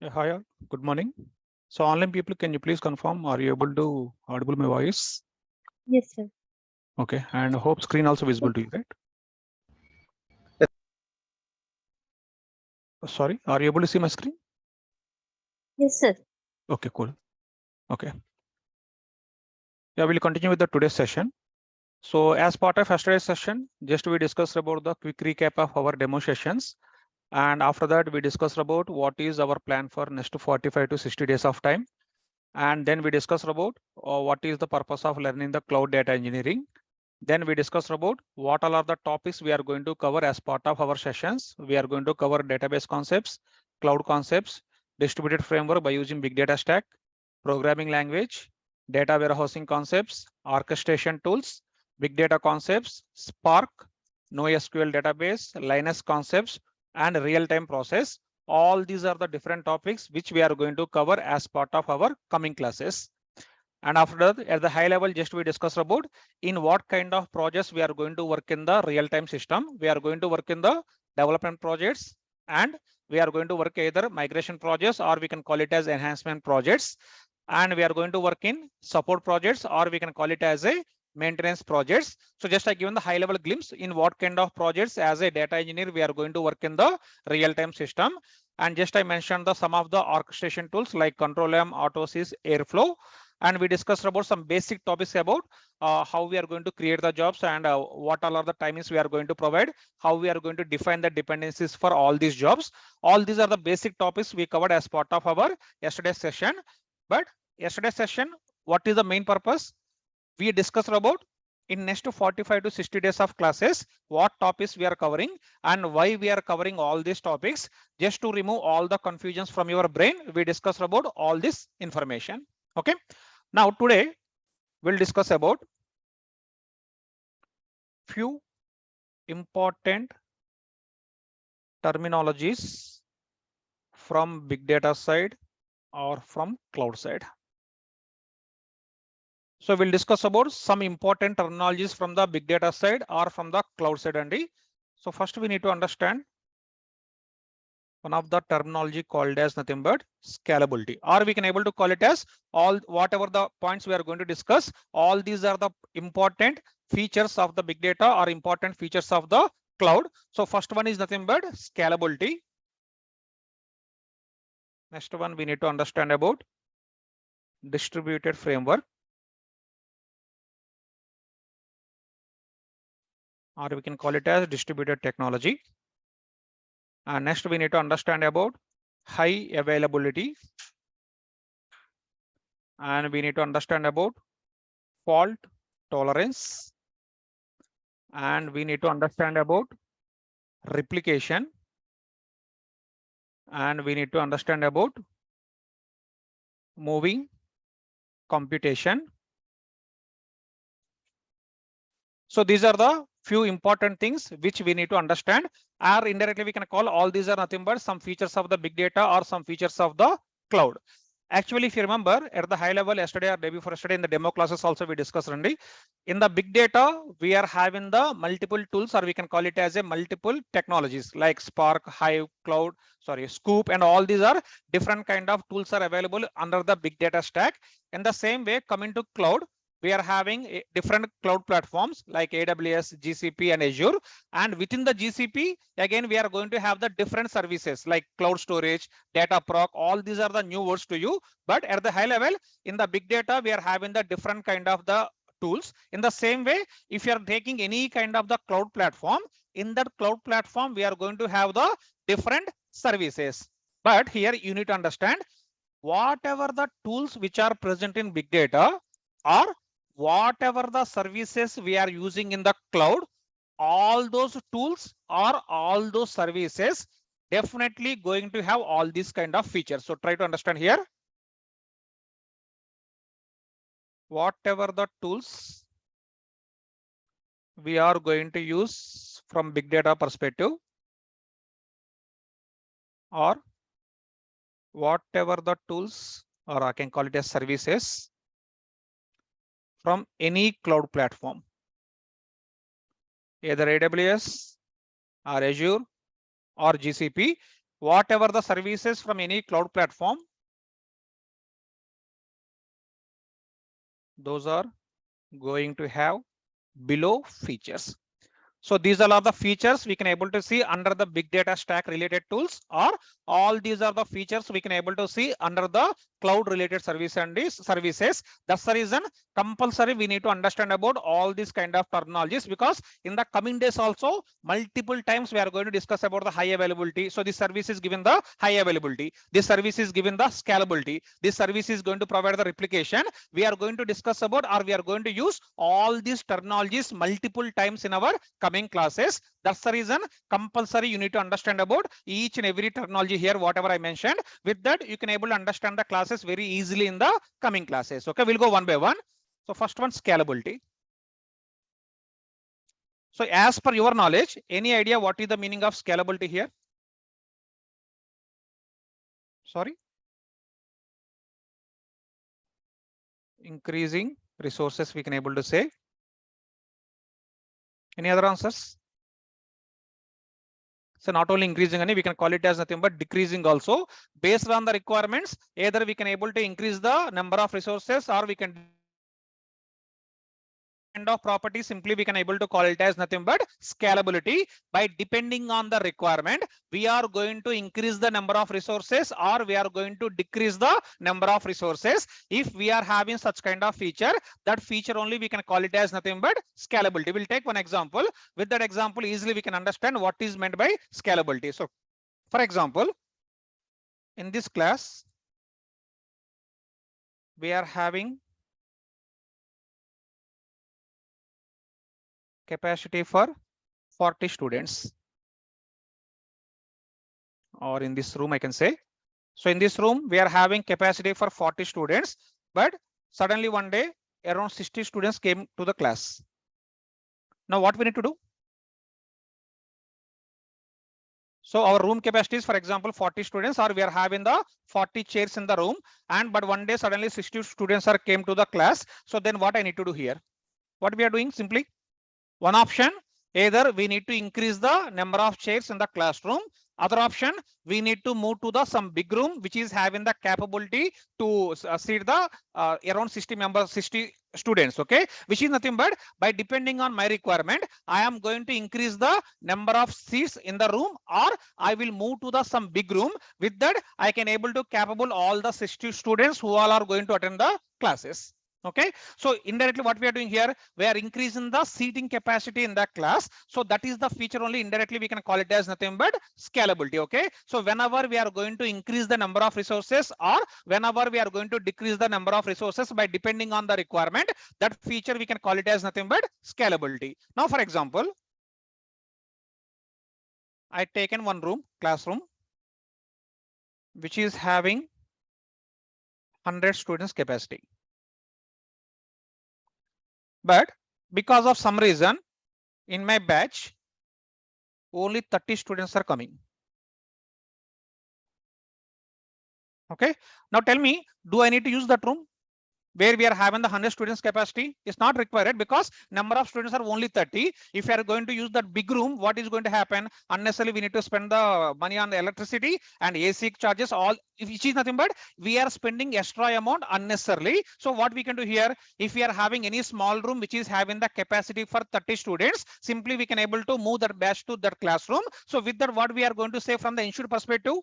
Hi, all. Good morning. So online people, can you please confirm, are you able to audible my voice? Yes, sir. Okay, and hope screen also visible to you, right? Sorry, are you able to see my screen? Yes, sir. Okay, cool. Okay. Yeah, we'll continue with the today's session. So as part of yesterday's session, just we discussed about the quick recap of our demo sessions. And after that, we discussed about what is our plan for next 45 to 60 days of time. And then we discussed about what is the purpose of learning the cloud data engineering. Then we discussed about what all are the topics we are going to cover as part of our sessions. We are going to cover database concepts, cloud concepts, distributed framework by using big data stack, programming language, data warehousing concepts, orchestration tools, big data concepts, Spark, NoSQL database, Linux concepts, and real-time process. All these are the different topics which we are going to cover as part of our coming classes. And after that, at the high level, just we discuss about in what kind of projects we are going to work in the real-time system. We are going to work in the development projects, and we are going to work either migration projects, or we can call it as enhancement projects. And we are going to work in support projects, or we can call it as a maintenance projects. So just I given the high level glimpse in what kind of projects as a data engineer we are going to work in the real-time system. And just I mentioned the some of the orchestration tools like Control-M, AutoSys, Airflow. And we discussed about some basic topics about how we are going to create the jobs, and what all are the timings we are going to provide, how we are going to define the dependencies for all these jobs. All these are the basic topics we covered as part of our yesterday's session. But yesterday's session, what is the main purpose? We discussed about in next 45 to 60 days of classes, what topics we are covering and why we are covering all these topics. Just to remove all the confusions from your brain, we discussed about all this information. Okay. Now today we'll discuss about few important terminologies from big data side or from cloud side. So we'll discuss about some important terminologies from the big data side or from the cloud side. Andy. So first we need to understand one of the terminology called as nothing but scalability, or we can able to call it as all whatever the points we are going to discuss. All these are the important features of the big data or important features of the cloud. So first one is nothing but scalability. Next one we need to understand about distributed framework, or we can call it as distributed technology. And next we need to understand about high availability, and we need to understand about fault tolerance, and we need to understand about replication, and we need to understand about moving computation. So these are the few important things which we need to understand, or indirectly we can call all these are nothing but some features of the big data or some features of the cloud. Actually, if you remember at the high level yesterday or day before yesterday in the demo classes also we discussed, Randy, in the big data, we are having the multiple tools, or we can call it as a multiple technologies like Spark, Hive, Cloud, Scoop, and all these are different kind of tools are available under the big data stack. In the same way, coming to cloud, we are having different cloud platforms like AWS, GCP, and Azure. And within the GCP, again, we are going to have the different services like cloud storage, data proc. All these are the new words to you. But at the high level, in the big data, we are having the different kind of the tools. In the same way, if you are taking any kind of the cloud platform, in that cloud platform, we are going to have the different services. But here you need to understand whatever the tools which are present in big data, or whatever the services we are using in the cloud, all those tools or all those services definitely going to have all these kind of features. So try to understand here. Whatever the tools we are going to use from big data perspective, or whatever the tools, or I can call it as services from any cloud platform, either AWS or Azure or GCP, whatever the services from any cloud platform, those are going to have below features. So these are all the features we can able to see under the big data stack related tools, or all these are the features we can able to see under the cloud related service and these services. That's the reason compulsory we need to understand about all these kind of terminologies, because in the coming days also multiple times we are going to discuss about the high availability. So this service is given the high availability, this service is given the scalability, this service is going to provide the replication. We are going to discuss about, or we are going to use all these terminologies multiple times in our coming classes. That's the reason compulsory you need to understand about each and every terminology here, whatever I mentioned. With that, you can able to understand the classes very easily in the coming classes. Okay, we'll go one by one. So first one, scalability. So as per your knowledge, any idea what is the meaning of scalability here? Sorry. Increasing resources, we can able to say. Any other answers? So not only increasing, we can call it as nothing but decreasing also. Based on the requirements, either we can able to increase the number of resources, or we can kind of property, simply we can able to call it as nothing but scalability. By depending on the requirement, we are going to increase the number of resources, or we are going to decrease the number of resources. If we are having such kind of feature, that feature only we can call it as nothing but scalability. We'll take one example. With that example, easily we can understand what is meant by scalability. So for example, in this class, we are having capacity for 40 students, or in this room I can say. So in this room we are having capacity for 40 students, but suddenly one day around 60 students came to the class. Now what we need to do? So our room capacity is, for example, 40 students, or we are having the 40 chairs in the room, and but one day suddenly 60 students are came to the class. So then what I need to do here? What we are doing? Simply one option, either we need to increase the number of chairs in the classroom. Other option, we need to move to the some big room which is having the capability to seat the around 60 members, 60 students. Okay, which is nothing but, by depending on my requirement, I am going to increase the number of seats in the room, or I will move to the some big room. With that, I can able to capable all the 60 students who all are going to attend the classes. Okay, so indirectly what we are doing here, we are increasing the seating capacity in the class. So that is the feature only, indirectly we can call it as nothing but scalability. Okay, so whenever we are going to increase the number of resources, or whenever we are going to decrease the number of resources by depending on the requirement, that feature we can call it as nothing but scalability. Now for example, I taken one room, classroom, which is having 100 students capacity, but because of some reason in my batch only 30 students are coming. Okay, now tell me, do I need to use that room where we are having the 100 students capacity? Is not required, because number of students are only 30. If you are going to use that big room, what is going to happen? Unnecessarily we need to spend the money on the electricity and AC charges, all, which is nothing but we are spending extra amount unnecessarily. So what we can do here, if we are having any small room which is having the capacity for 30 students, simply we can able to move that batch to that classroom. So with that, what we are going to say from the institute perspective,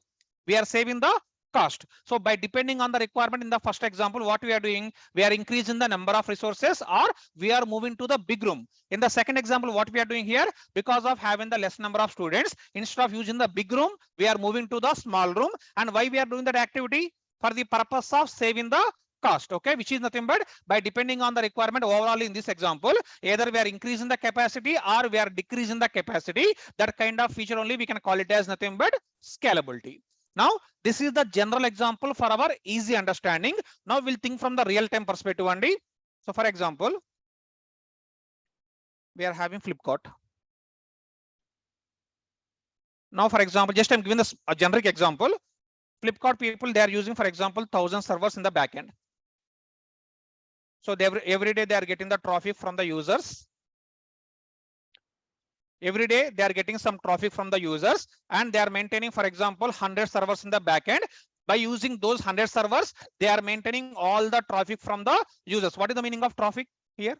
we are saving the cost. So by depending on the requirement, in the first example, what we are doing, we are increasing the number of resources, or we are moving to the big room. In the second example, what we are doing here, because of having the less number of students, instead of using the big room, we are moving to the small room. And why we are doing that activity? For the purpose of saving the cost. Okay, which is nothing but, by depending on the requirement, overall in this example, either we are increasing the capacity or we are decreasing the capacity. That kind of feature only we can call it as nothing but scalability. Now this is the general example for our easy understanding. Now we'll think from the real time perspective only. So for example, we are having Flipkart. Now for example, just I'm giving this a generic example. Flipkart people, they are using, for example, 1,000 servers in the backend. So every day they are getting the traffic from the users. Every day they are getting some traffic from the users, and they are maintaining, for example, 100 servers in the backend. By using those 100 servers, they are maintaining all the traffic from the users. What is the meaning of traffic here?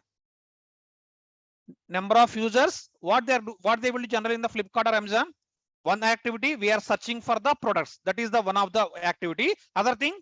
Number of users. What they will generate in the Flipkart or Amazon? One activity, we are searching for the products. That is the one of the activity. Other thing,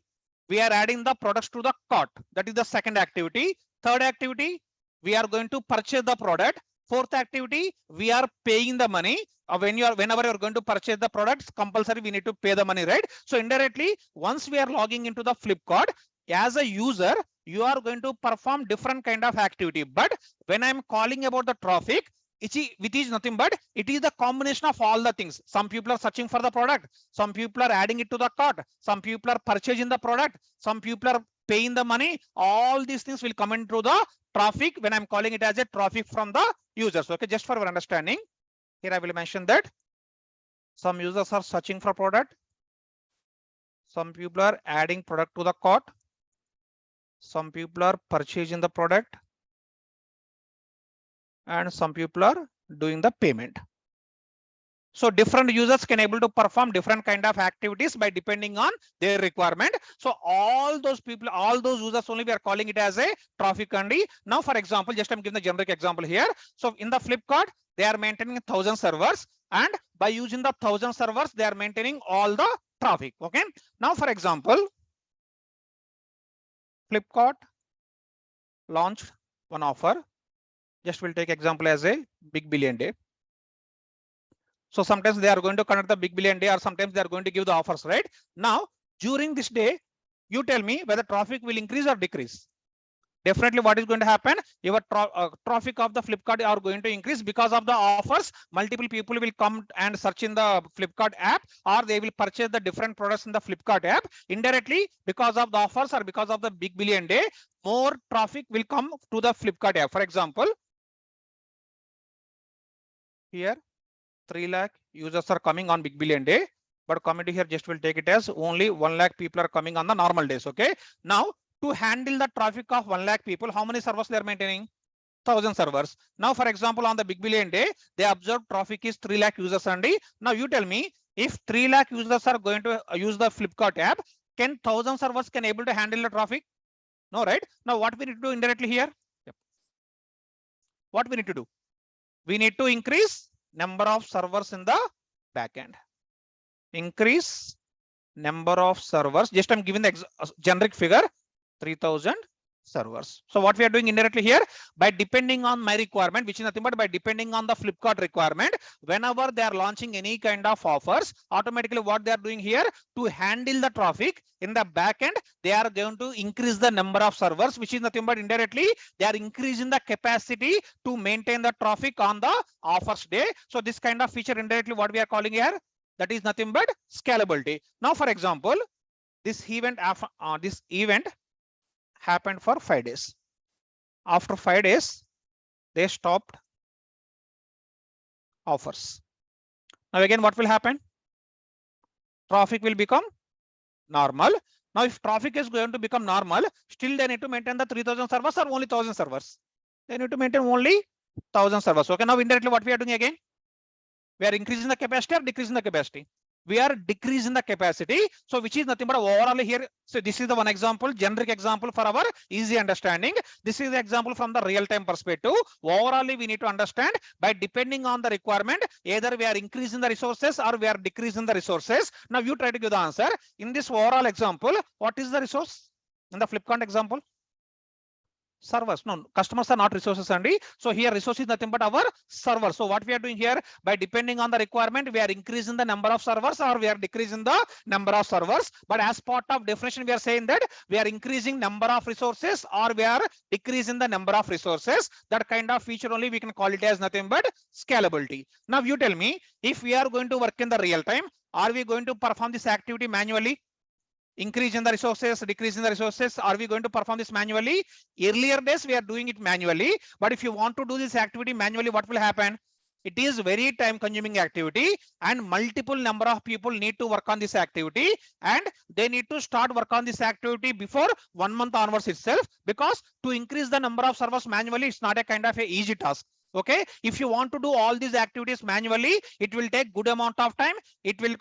we are adding the products to the cart. That is the second activity. Third activity, we are going to purchase the product. Fourth activity, we are paying the money. Whenever you are going to purchase the products, compulsory we need to pay the money, right? So indirectly, once we are logging into the Flipkart, as a user, you are going to perform different kind of activity. But when I'm calling about the traffic, which is nothing but it is the combination of all the things. Some people are searching for the product, some people are adding it to the cart, some people are purchasing the product, some people are paying the money. All these things will come into the traffic when I'm calling it as a traffic from the users. Okay, just for your understanding, here I will mention that some users are searching for product, some people are adding product to the cart, some people are purchasing the product, and some people are doing the payment. So different users can able to perform different kind of activities by depending on their requirement. So all those people, all those users only we are calling it as a traffic only. Now, for example, just I'm giving the generic example here. So in the Flipkart, they are maintaining 1,000 servers, and by using the 1,000 servers, they are maintaining all the traffic. Okay. Now, for example, Flipkart launched one offer. Just we'll take example as a Big Billion Day. So sometimes they are going to conduct the Big Billion Day, or sometimes they are going to give the offers, right? Now, during this day, you tell me whether traffic will increase or decrease. Definitely what is going to happen? Your traffic of the Flipkart are going to increase because of the offers. Multiple people will come and search in the Flipkart app, or they will purchase the different products in the Flipkart app. Indirectly, because of the offers or because of the Big Billion Day, more traffic will come to the Flipkart app. For example, here 3 lakh users are coming on Big Billion Day, but committee here just will take it as only 1 lakh people are coming on the normal days. Okay. Now, to handle the traffic of 1 lakh people, how many servers they are maintaining? 1,000 servers. Now, for example, on the Big Billion Day, they observe traffic is 3 lakh users only. Now, you tell me, if 3 lakh users are going to use the Flipkart app, can 1,000 servers can able to handle the traffic? No, right? Now, what we need to do indirectly here? Yep. What we need to do? We need to increase number of servers in the backend. Increase number of servers. Just I'm giving the generic figure, 3,000 servers. So what we are doing indirectly here, by depending on my requirement, which is nothing but by depending on the Flipkart requirement, whenever they are launching any kind of offers, automatically what they are doing here, to handle the traffic in the backend, they are going to increase the number of servers, which is nothing but indirectly they are increasing the capacity to maintain the traffic on the offers day. So this kind of feature indirectly what we are calling here, that is nothing but scalability. Now, for example, this event happened for 5 days. After 5 days, they stopped offers. Now again, what will happen? Traffic will become normal. Now, if traffic is going to become normal, still they need to maintain the 3,000 servers or only 1,000 servers? They need to maintain only 1,000 servers. Okay, now indirectly what we are doing again? We are increasing the capacity or decreasing the capacity? We are decreasing the capacity. So which is nothing but overall here. So this is the one example, generic example for our easy understanding. This is the example from the real-time perspective. Overall, we need to understand by depending on the requirement, either we are increasing the resources or we are decreasing the resources. Now you try to give the answer. In this overall example, what is the resource? In the Flipkart example? Servers. No, customers are not resources only. So here resource is nothing but our servers. So what we are doing here, by depending on the requirement, we are increasing the number of servers or we are decreasing the number of servers. But as part of definition, we are saying that we are increasing number of resources or we are decreasing the number of resources. That kind of feature only we can call it as nothing but scalability. Now you tell me, if we are going to work in the real time, are we going to perform this activity manually? Increase in the resources, decrease in the resources, are we going to perform this manually? Earlier days we are doing it manually, but if you want to do this activity manually, what will happen? It is very time consuming activity and multiple number of people need to work on this activity, and they need to start work on this activity before 1 month onwards itself, because to increase the number of servers manually, it's not a kind of a easy task. Okay, if you want to do all these activities manually, it will take good amount of time. It will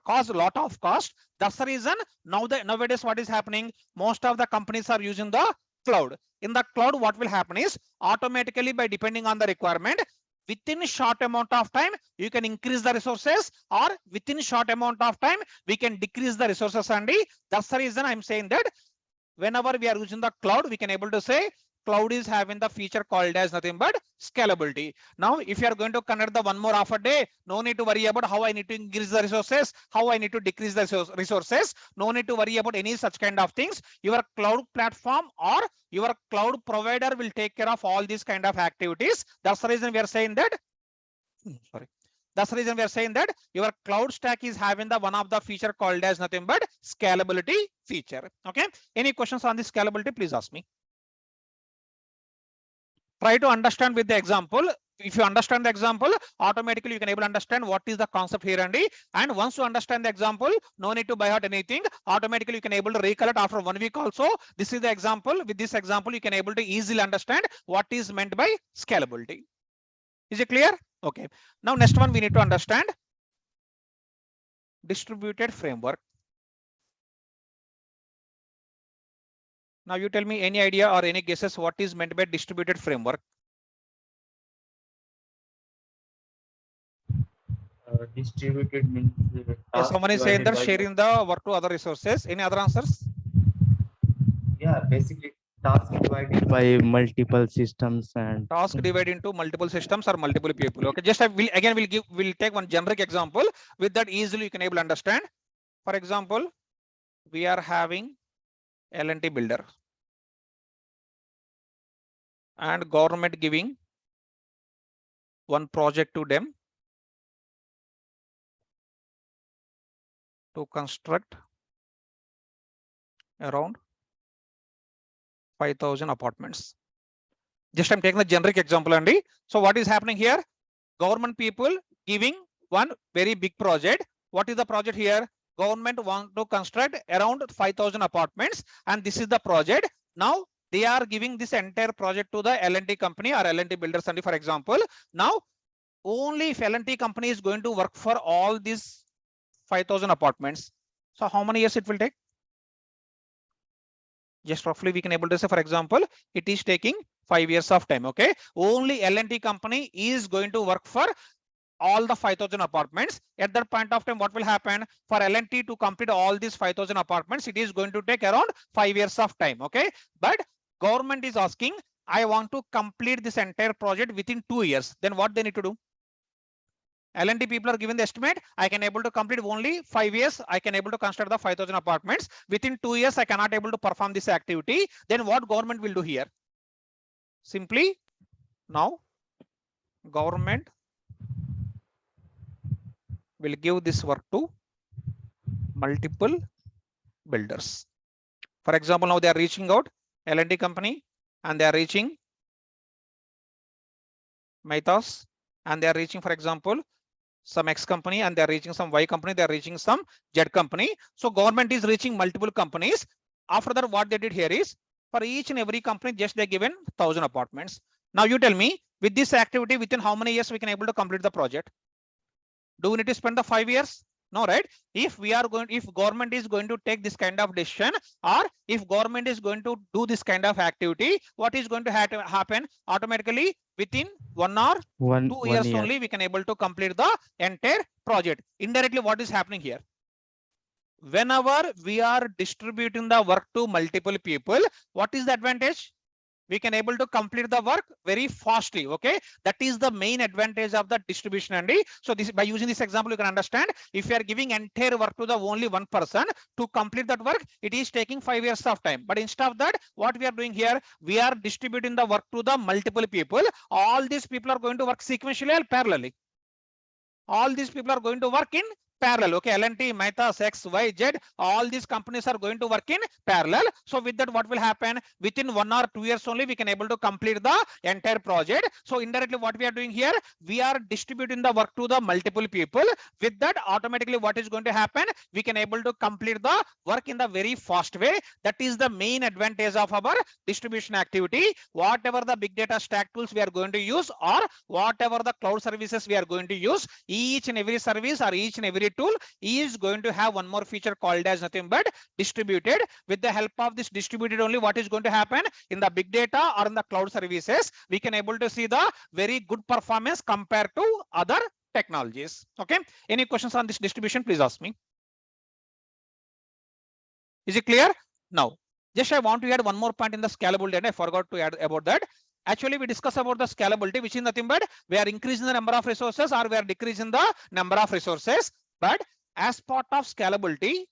cause a lot of cost. That's the reason nowadays what is happening, most of the companies are using the cloud. In the cloud, what will happen is automatically, by depending on the requirement, within a short amount of time you can increase the resources, or within short amount of time we can decrease the resources. And that's the reason I'm saying that whenever we are using the cloud, we can able to say cloud is having the feature called as nothing but scalability. Now, if you are going to conduct the one more of a day, no need to worry about how I need to increase the resources, how I need to decrease the resources. No need to worry about any such kind of things. Your cloud platform or your cloud provider will take care of all these kind of activities. That's the reason we are saying that. Sorry. That's the reason we are saying that your cloud stack is having the one of the feature called as nothing but scalability feature. Okay. Any questions on this scalability? Please ask me. Try to understand with the example. If you understand the example, automatically you can able to understand what is the concept here. And once you understand the example, no need to buy out anything. Automatically you can able to recollect after 1 week also. This is the example. With this example, you can able to easily understand what is meant by scalability. Is it clear? Okay. Now next one we need to understand distributed framework. Now you tell me any idea or any guesses what is meant by distributed framework. Distributed means Someone is saying that sharing the work to other resources. Any other answers? Yeah, basically task divided by multiple systems and Task divided into multiple systems or multiple people. Okay, just we'll take one generic example. With that easily you can able to understand. For example, we are having L&T builder and government giving one project to them to construct around 5,000 apartments. Just I'm taking the generic example, Andy. So what is happening here? Government people giving one very big project. What is the project here? Government want to construct around 5,000 apartments, and this is the project. Now they are giving this entire project to the L&T company or L&T builders, and for example, now only if L&T company is going to work for all these 5,000 apartments. So how many years it will take? Just roughly we can able to say, for example, it is taking 5 years of time. Okay, only L&T company is going to work for all the 5,000 apartments. At that point of time, what will happen? For L&T to complete all these 5,000 apartments, it is going to take around 5 years of time. Okay, but government is asking, I want to complete this entire project within 2 years. Then what they need to do? L&T people are given the estimate. I can able to complete only 5 years. I can able to construct the 5,000 apartments. Within 2 years, I cannot able to perform this activity. Then what government will do here? Simply now government will give this work to multiple builders. For example, now they are reaching out L&T company and they are reaching Mehta's and they are reaching, for example, some X company and they are reaching some Y company, they are reaching some Z company. So government is reaching multiple companies. After that, what they did here is for each and every company, just they given 1,000 apartments. Now you tell me, with this activity, within how many years we can able to complete the project? Do we need to spend the 5 years? No, right? If government is going to take this kind of decision, or if government is going to do this kind of activity, what is going to happen? Automatically within 1 or 2 years year. only we can able to complete the entire project. Indirectly, what is happening here? Whenever we are distributing the work to multiple people, what is the advantage? We can able to complete the work very fastly. Okay, that is the main advantage of the distribution. And so this, by using this example, you can understand, if you are giving entire work to the only one person to complete that work, it is taking 5 years of time. But instead of that, what we are doing here, we are distributing the work to the multiple people. All these people are going to work sequentially or parallelly. All these people are going to work in parallel. Okay, L&T, Mehta, X, Y, Z, all these companies are going to work in parallel. So with that, what will happen? Within 1 or 2 years only, we can able to complete the entire project. So indirectly, what we are doing here, we are distributing the work to the multiple people. With that, automatically, what is going to happen? We can able to complete the work in the very fast way. That is the main advantage of our distribution activity. Whatever the big data stack tools we are going to use, or whatever the cloud services we are going to use, each and every service or each and every tool is going to have one more feature called as nothing but distributed. With the help of this distributed only, what is going to happen in the big data or in the cloud services, we can able to see the very good performance compared to other technologies. Okay, any questions on this distribution, please ask me. Is it clear? Now, just I want to add one more point in the scalability, and I forgot to add about that. Actually, we discuss about the scalability, which is nothing but we are increasing the number of resources or we are decreasing the number of resources. But as part of scalability,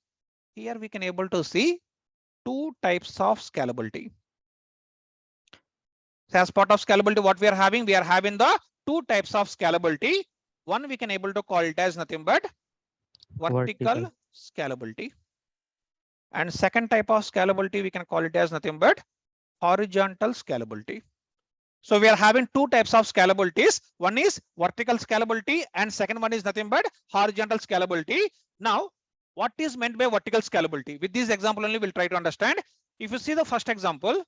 here we can able to see two types of scalability. So as part of scalability, what we are having the two types of scalability. One we can able to call it as nothing but vertical scalability. And second type of scalability, we can call it as nothing but horizontal scalability. So we are having two types of scalabilities. One is vertical scalability and second one is nothing but horizontal scalability. Now, what is meant by vertical scalability? With this example only, we'll try to understand. If you see the first example,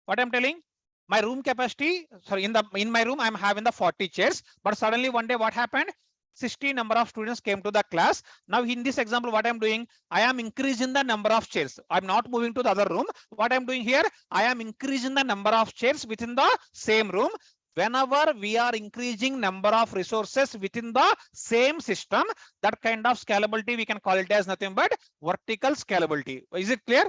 what I'm telling, my room capacity, sorry, in my room, I'm having the 40 chairs, but suddenly one day what happened? 60 number of students came to the class. Now in this example, what I'm doing, I am increasing the number of chairs. I'm not moving to the other room. What I'm doing here, I am increasing the number of chairs within the same room. Whenever we are increasing number of resources within the same system, that kind of scalability, we can call it as nothing but vertical scalability. Is it clear?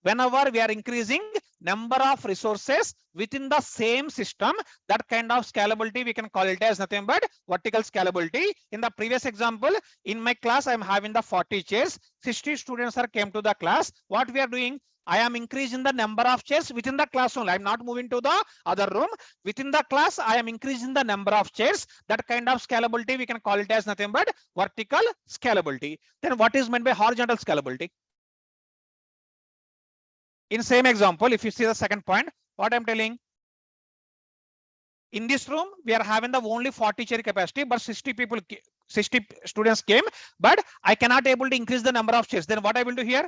Whenever we are increasing number of resources within the same system, that kind of scalability, we can call it as nothing but vertical scalability. In the previous example, in my class, I'm having the 40 chairs, 60 students are came to the class. What we are doing, I am increasing the number of chairs within the class only. I'm not moving to the other room. Within the class, I am increasing the number of chairs. That kind of scalability, we can call it as nothing but vertical scalability. Then what is meant by horizontal scalability? In same example, if you see the second point, what I'm telling, in this room, we are having the only 40 chair capacity, but 60 students came, but I cannot able to increase the number of chairs. Then what I will do here?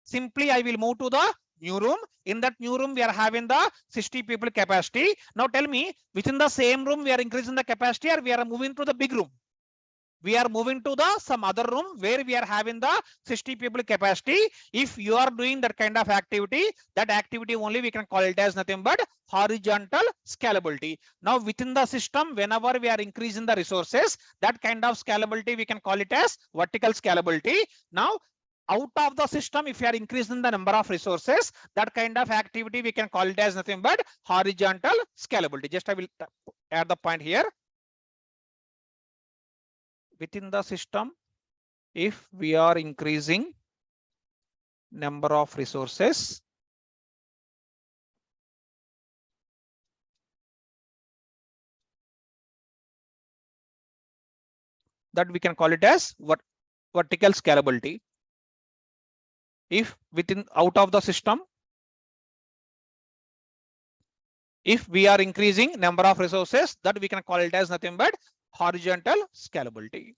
Simply, I will move to the new room. In that new room, we are having the 60 people capacity. Now tell me, within the same room, we are increasing the capacity or we are moving to the big room? We are moving to the some other room where we are having the 60 people capacity. If you are doing that kind of activity, that activity only we can call it as nothing but horizontal scalability. Now within the system, whenever we are increasing the resources, that kind of scalability we can call it as vertical scalability. Now out of the system, if you are increasing the number of resources, that kind of activity we can call it as nothing but horizontal scalability. Just I will add the point here. Within the system, if we are increasing number of resources, that we can call it as vertical scalability. If within out of the system, if we are increasing number of resources, that we can call it as nothing but horizontal scalability.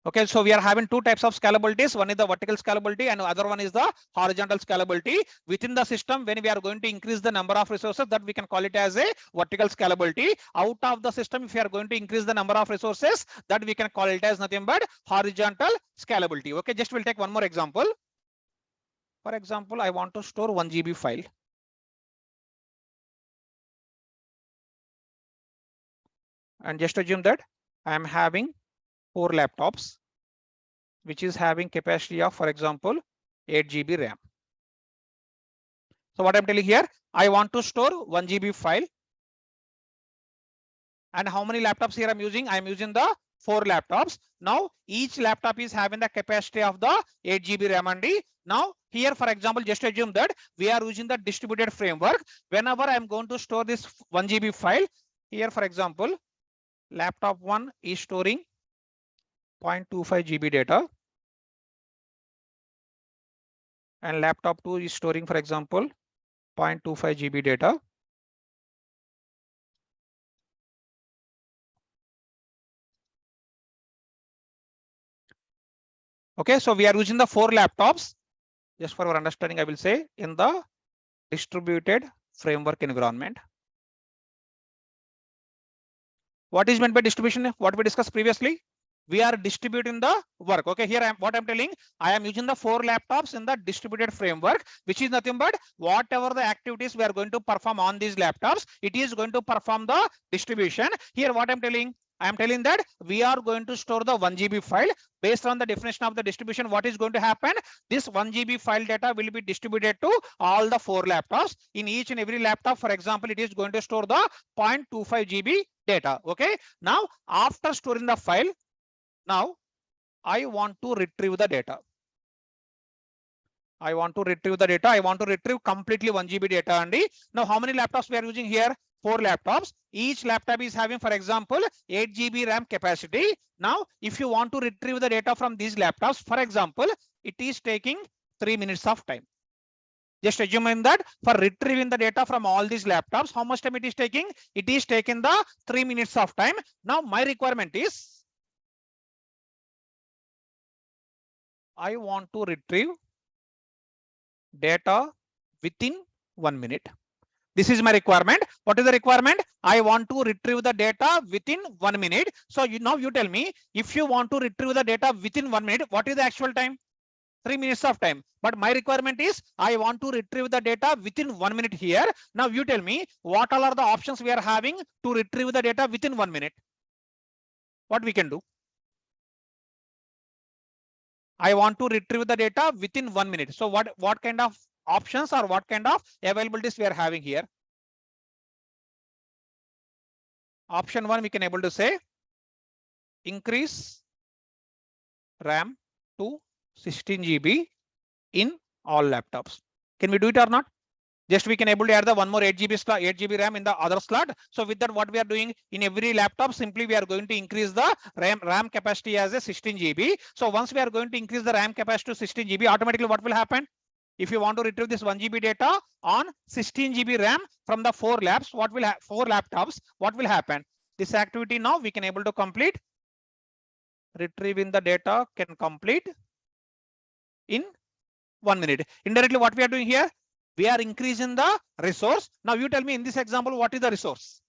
Okay, so we are having two types of scalabilities. One is the vertical scalability and the other one is the horizontal scalability. Within the system, when we are going to increase the number of resources, that we can call it as a vertical scalability. Out of the system, if we are going to increase the number of resources, that we can call it as nothing but horizontal scalability. Okay, just we'll take one more example. For example, I want to store 1 GB file. And just assume that I am having 4 laptops, which is having capacity of, for example, 8 GB RAM. So what I'm telling here, I want to store 1 GB file. And how many laptops here I'm using? I'm using the 4 laptops. Now each laptop is having the capacity of the 8 GB RAM and D. Now here, for example, just assume that we are using the distributed framework. Whenever I'm going to store this 1 GB file, here, for example, laptop 1 is storing 0.25 GB data, and laptop 2 is storing, for example, 0.25 GB data. Okay, so we are using the 4 laptops. Just for our understanding, I will say in the distributed framework environment. What is meant by distribution? What we discussed previously? We are distributing the work. Okay, here what I'm telling, I am using the 4 laptops in the distributed framework, which is nothing but whatever the activities we are going to perform on these laptops, it is going to perform the distribution. Here what I'm telling, I am telling that we are going to store the 1 GB file. Based on the definition of the distribution, what is going to happen? This 1 GB file data will be distributed to all the 4 laptops. In each and every laptop, for example, it is going to store the 0.25 GB data. Okay, now after storing the file, now I want to retrieve the data. I want to retrieve the data. I want to retrieve completely 1 GB data. And now how many laptops we are using here? 4 laptops. Each laptop is having, for example, 8 GB RAM capacity. Now, if you want to retrieve the data from these laptops, for example, it is taking 3 minutes of time. Just assuming that for retrieving the data from all these laptops, how much time it is taking? It is taking the 3 minutes of time. Now, my requirement is I want to retrieve data within 1 minute. This is my requirement. What is the requirement? I want to retrieve the data within 1 minute. So now you tell me, if you want to retrieve the data within 1 minute, what is the actual time? 3 minutes of time. But my requirement is I want to retrieve the data within 1 minute here. Now you tell me what all are the options we are having to retrieve the data within 1 minute. What we can do? I want to retrieve the data within 1 minute. So what kind of options or what kind of availabilities we are having here? Option 1, we can able to say increase RAM to 16 GB in all laptops. Can we do it or not? Just we can able to add the one more 8 GB slot, 8 GB RAM in the other slot. So with that, what we are doing in every laptop, simply we are going to increase the RAM capacity as a 16 GB. So once we are going to increase the RAM capacity to 16 GB, automatically what will happen? If you want to retrieve this 1 GB data on 16 GB RAM from the 4 labs, what will 4 laptops? What will happen? This activity now we can able to complete. Retrieving the data can complete in 1 minute. Indirectly, what we are doing here? We are increasing the resource. Now you tell me in this example, what is the resource?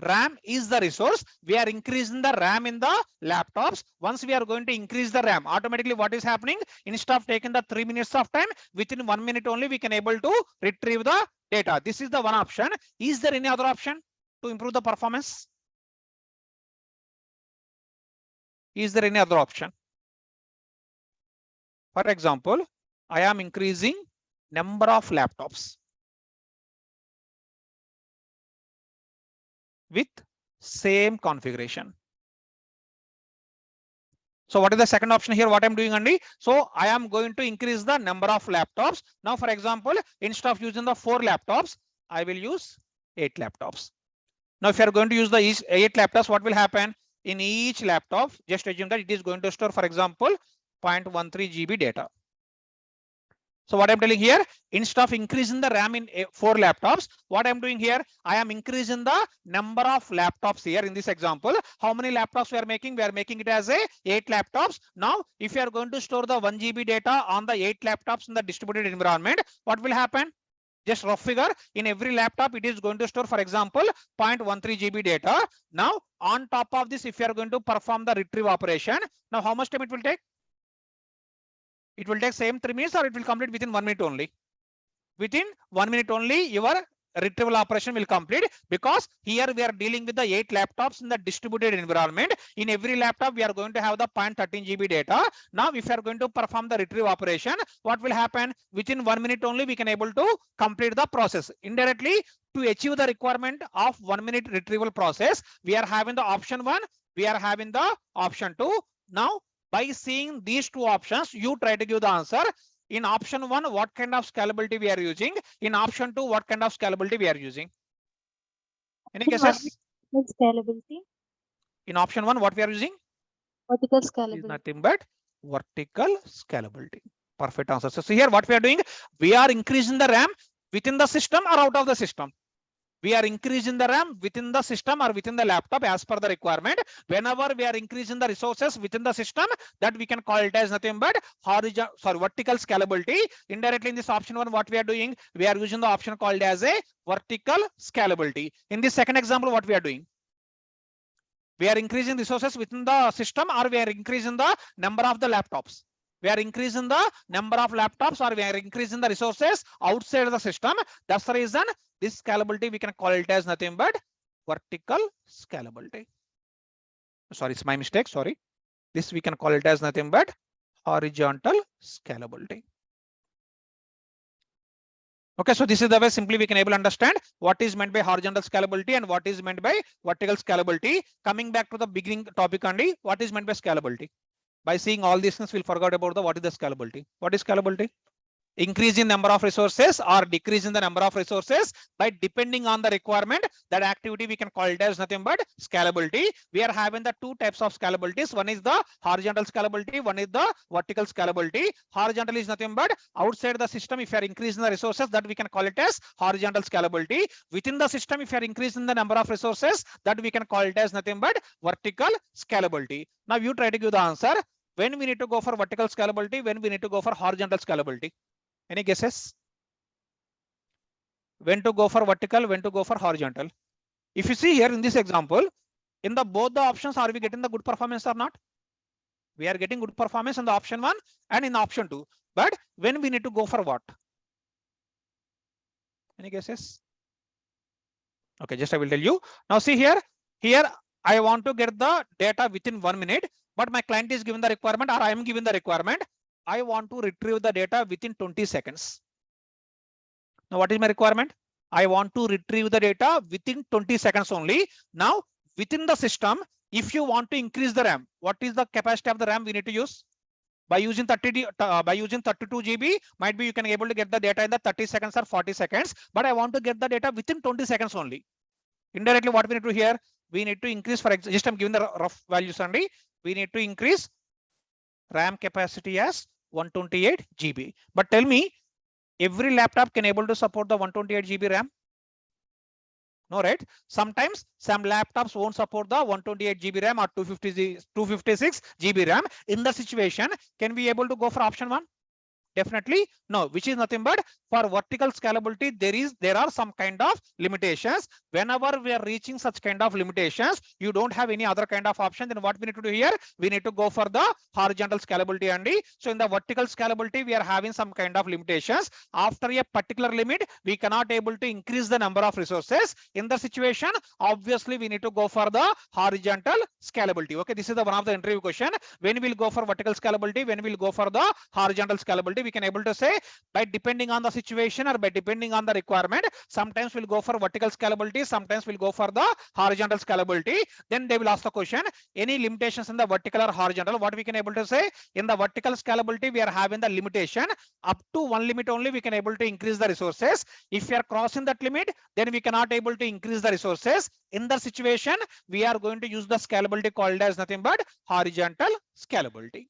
RAM is the resource. We are increasing the RAM in the laptops. Once we are going to increase the RAM, automatically what is happening? Instead of taking the 3 minutes of time, within 1 minute only, we can able to retrieve the data. This is the one option. Is there any other option to improve the performance? Is there any other option? For example, I am increasing number of laptops with same configuration. So what is the second option here? What I'm doing, Andy? So I am going to increase the number of laptops. Now, for example, instead of using the 4 laptops, I will use 8 laptops. Now, if you are going to use the 8 laptops, what will happen? In each laptop, just assume that it is going to store, for example, 0.13 GB data. So what I'm telling here, instead of increasing the RAM in 4 laptops, what I'm doing here, I am increasing the number of laptops here in this example. How many laptops we are making? We are making it as a 8 laptops. Now, if you are going to store the 1 GB data on the 8 laptops in the distributed environment, what will happen? Just rough figure, in every laptop, it is going to store, for example, 0.13 GB data. Now, on top of this, if you are going to perform the retrieve operation, now how much time it will take? It will take same 3 minutes or it will complete within 1 minute only. Within 1 minute only, your retrieval operation will complete, because here we are dealing with the 8 laptops in the distributed environment. In every laptop, we are going to have the 0.13 GB data. Now, if you are going to perform the retrieve operation, what will happen? Within 1 minute only, we can able to complete the process. Indirectly, to achieve the requirement of 1 minute retrieval process, we are having the option 1, we are having the option 2. Now, by seeing these two options, you try to give the answer. In option 1, what kind of scalability we are using? In option 2, what kind of scalability we are using? Any guesses? What is scalability? In option 1, what we are using? Vertical Is scalability. nothing but vertical scalability. Perfect answer. So see here what we are doing. We are increasing the RAM within the system or out of the system. We are increasing the RAM within the system or within the laptop as per the requirement. Whenever we are increasing the resources within the system, that we can call it as nothing but vertical scalability. Indirectly in this option 1, what we are doing, we are using the option called as a vertical scalability. In this second example, what we are doing, we are increasing resources within the system or we are increasing the number of the laptops. We are increasing the number of laptops or we are increasing the resources outside the system. That's the reason this scalability we can call it as nothing but vertical scalability. Sorry, it's my mistake. Sorry. This we can call it as nothing but horizontal scalability. Okay, so this is the way simply we can able to understand what is meant by horizontal scalability and what is meant by vertical scalability. Coming back to the beginning topic only, what is meant by scalability? By seeing all these things, we'll forget about the what is the scalability. What is scalability? Increase in number of resources or decrease in the number of resources by depending on the requirement. That activity we can call it as nothing but scalability. We are having the two types of scalabilities. One is the horizontal scalability, one is the vertical scalability. Horizontal is nothing but outside the system. If you are increasing the resources, that we can call it as horizontal scalability. Within the system, if you are increasing the number of resources, that we can call it as nothing but vertical scalability. Now you try to give the answer. When we need to go for vertical scalability, when we need to go for horizontal scalability. Any guesses? When to go for vertical, when to go for horizontal? If you see here in this example, in the both the options, are we getting the good performance or not? We are getting good performance in the option 1 and in option 2. But when we need to go for what? Any guesses? Okay, just I will tell you. Now see here I want to get the data within 1 minute, but my client is given the requirement or I am given the requirement. I want to retrieve the data within 20 seconds. Now, what is my requirement? I want to retrieve the data within 20 seconds only. Now, within the system, if you want to increase the RAM, what is the capacity of the RAM we need to use? By using 32 GB, might be you can able to get the data in the 30 seconds or 40 seconds, but I want to get the data within 20 seconds only. Indirectly, what we need to here, we need to increase, for example, just I'm giving the rough values only. We need to increase RAM capacity as 128 GB. But tell me, every laptop can able to support the 128 GB RAM? No, right? Sometimes some laptops won't support the 128 GB RAM or 256 GB RAM. In the situation, can we able to go for option 1? Definitely no, which is nothing but for vertical scalability, there are some kind of limitations. Whenever we are reaching such kind of limitations, you don't have any other kind of option. Then what we need to do here, we need to go for the horizontal scalability only. So in the vertical scalability, we are having some kind of limitations. After a particular limit, we cannot able to increase the number of resources. In the situation, obviously we need to go for the horizontal scalability. Okay, this is the one of the interview question. When we'll go for vertical scalability, when we'll go for the horizontal scalability, we can able to say by depending on the situation or by depending on the requirement. Sometimes we'll go for vertical scalability, sometimes we'll go for the horizontal scalability. Then they will ask the question, any limitations in the vertical or horizontal? What we can able to say, in the vertical scalability, we are having the limitation up to one limit only we can able to increase the resources. If we are crossing that limit, then we cannot able to increase the resources. In the situation, we are going to use the scalability called as nothing but horizontal scalability.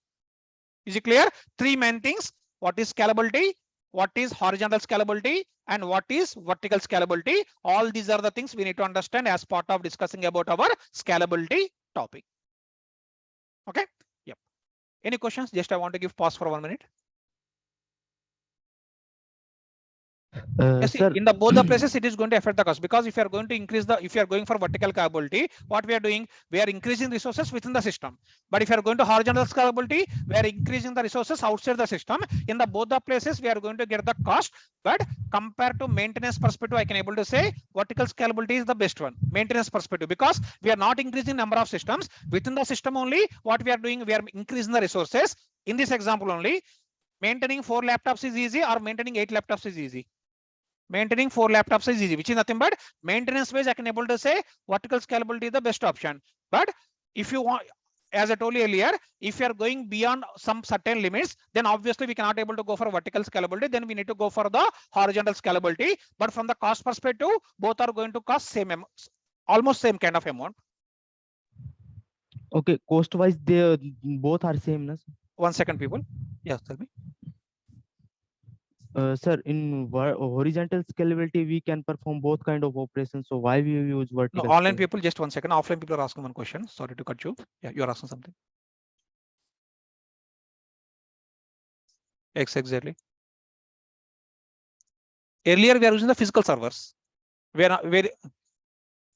Is it clear? Three main things. What is scalability? What is horizontal scalability? And what is vertical scalability? All these are the things we need to understand as part of discussing about our scalability topic. Okay. Yep. Any questions? Just I want to give pause for 1 minute. Sir, in the both the places it is going to affect the cost, because if you are going to increase the, if you are going for vertical scalability, what we are doing, we are increasing resources within the system. But if you are going to horizontal scalability, we are increasing the resources outside the system. In the both the places, we are going to get the cost, but compared to maintenance perspective, I can able to say vertical scalability is the best one, maintenance perspective, because we are not increasing number of systems within the system only. What we are doing, we are increasing the resources. In this example only, maintaining 4 laptops is easy or maintaining 8 laptops is easy. Maintaining 4 laptops is easy, which is nothing but maintenance wise I can able to say vertical scalability is the best option. But if you want, as I told you earlier, if you are going beyond some certain limits, then obviously we cannot able to go for vertical scalability. Then we need to go for the horizontal scalability. But from the cost perspective, both are going to cost same, almost same kind of amount. Okay, cost wise, they both are same, na? 1 second, people. Yes, tell me. Sir, in horizontal scalability, we can perform both kind of operations. So why we use No, vertical? online people, just 1 second. Offline people are asking one question. Sorry to cut you. Yeah, you are asking something. Exactly. Earlier, we are using the physical servers. Where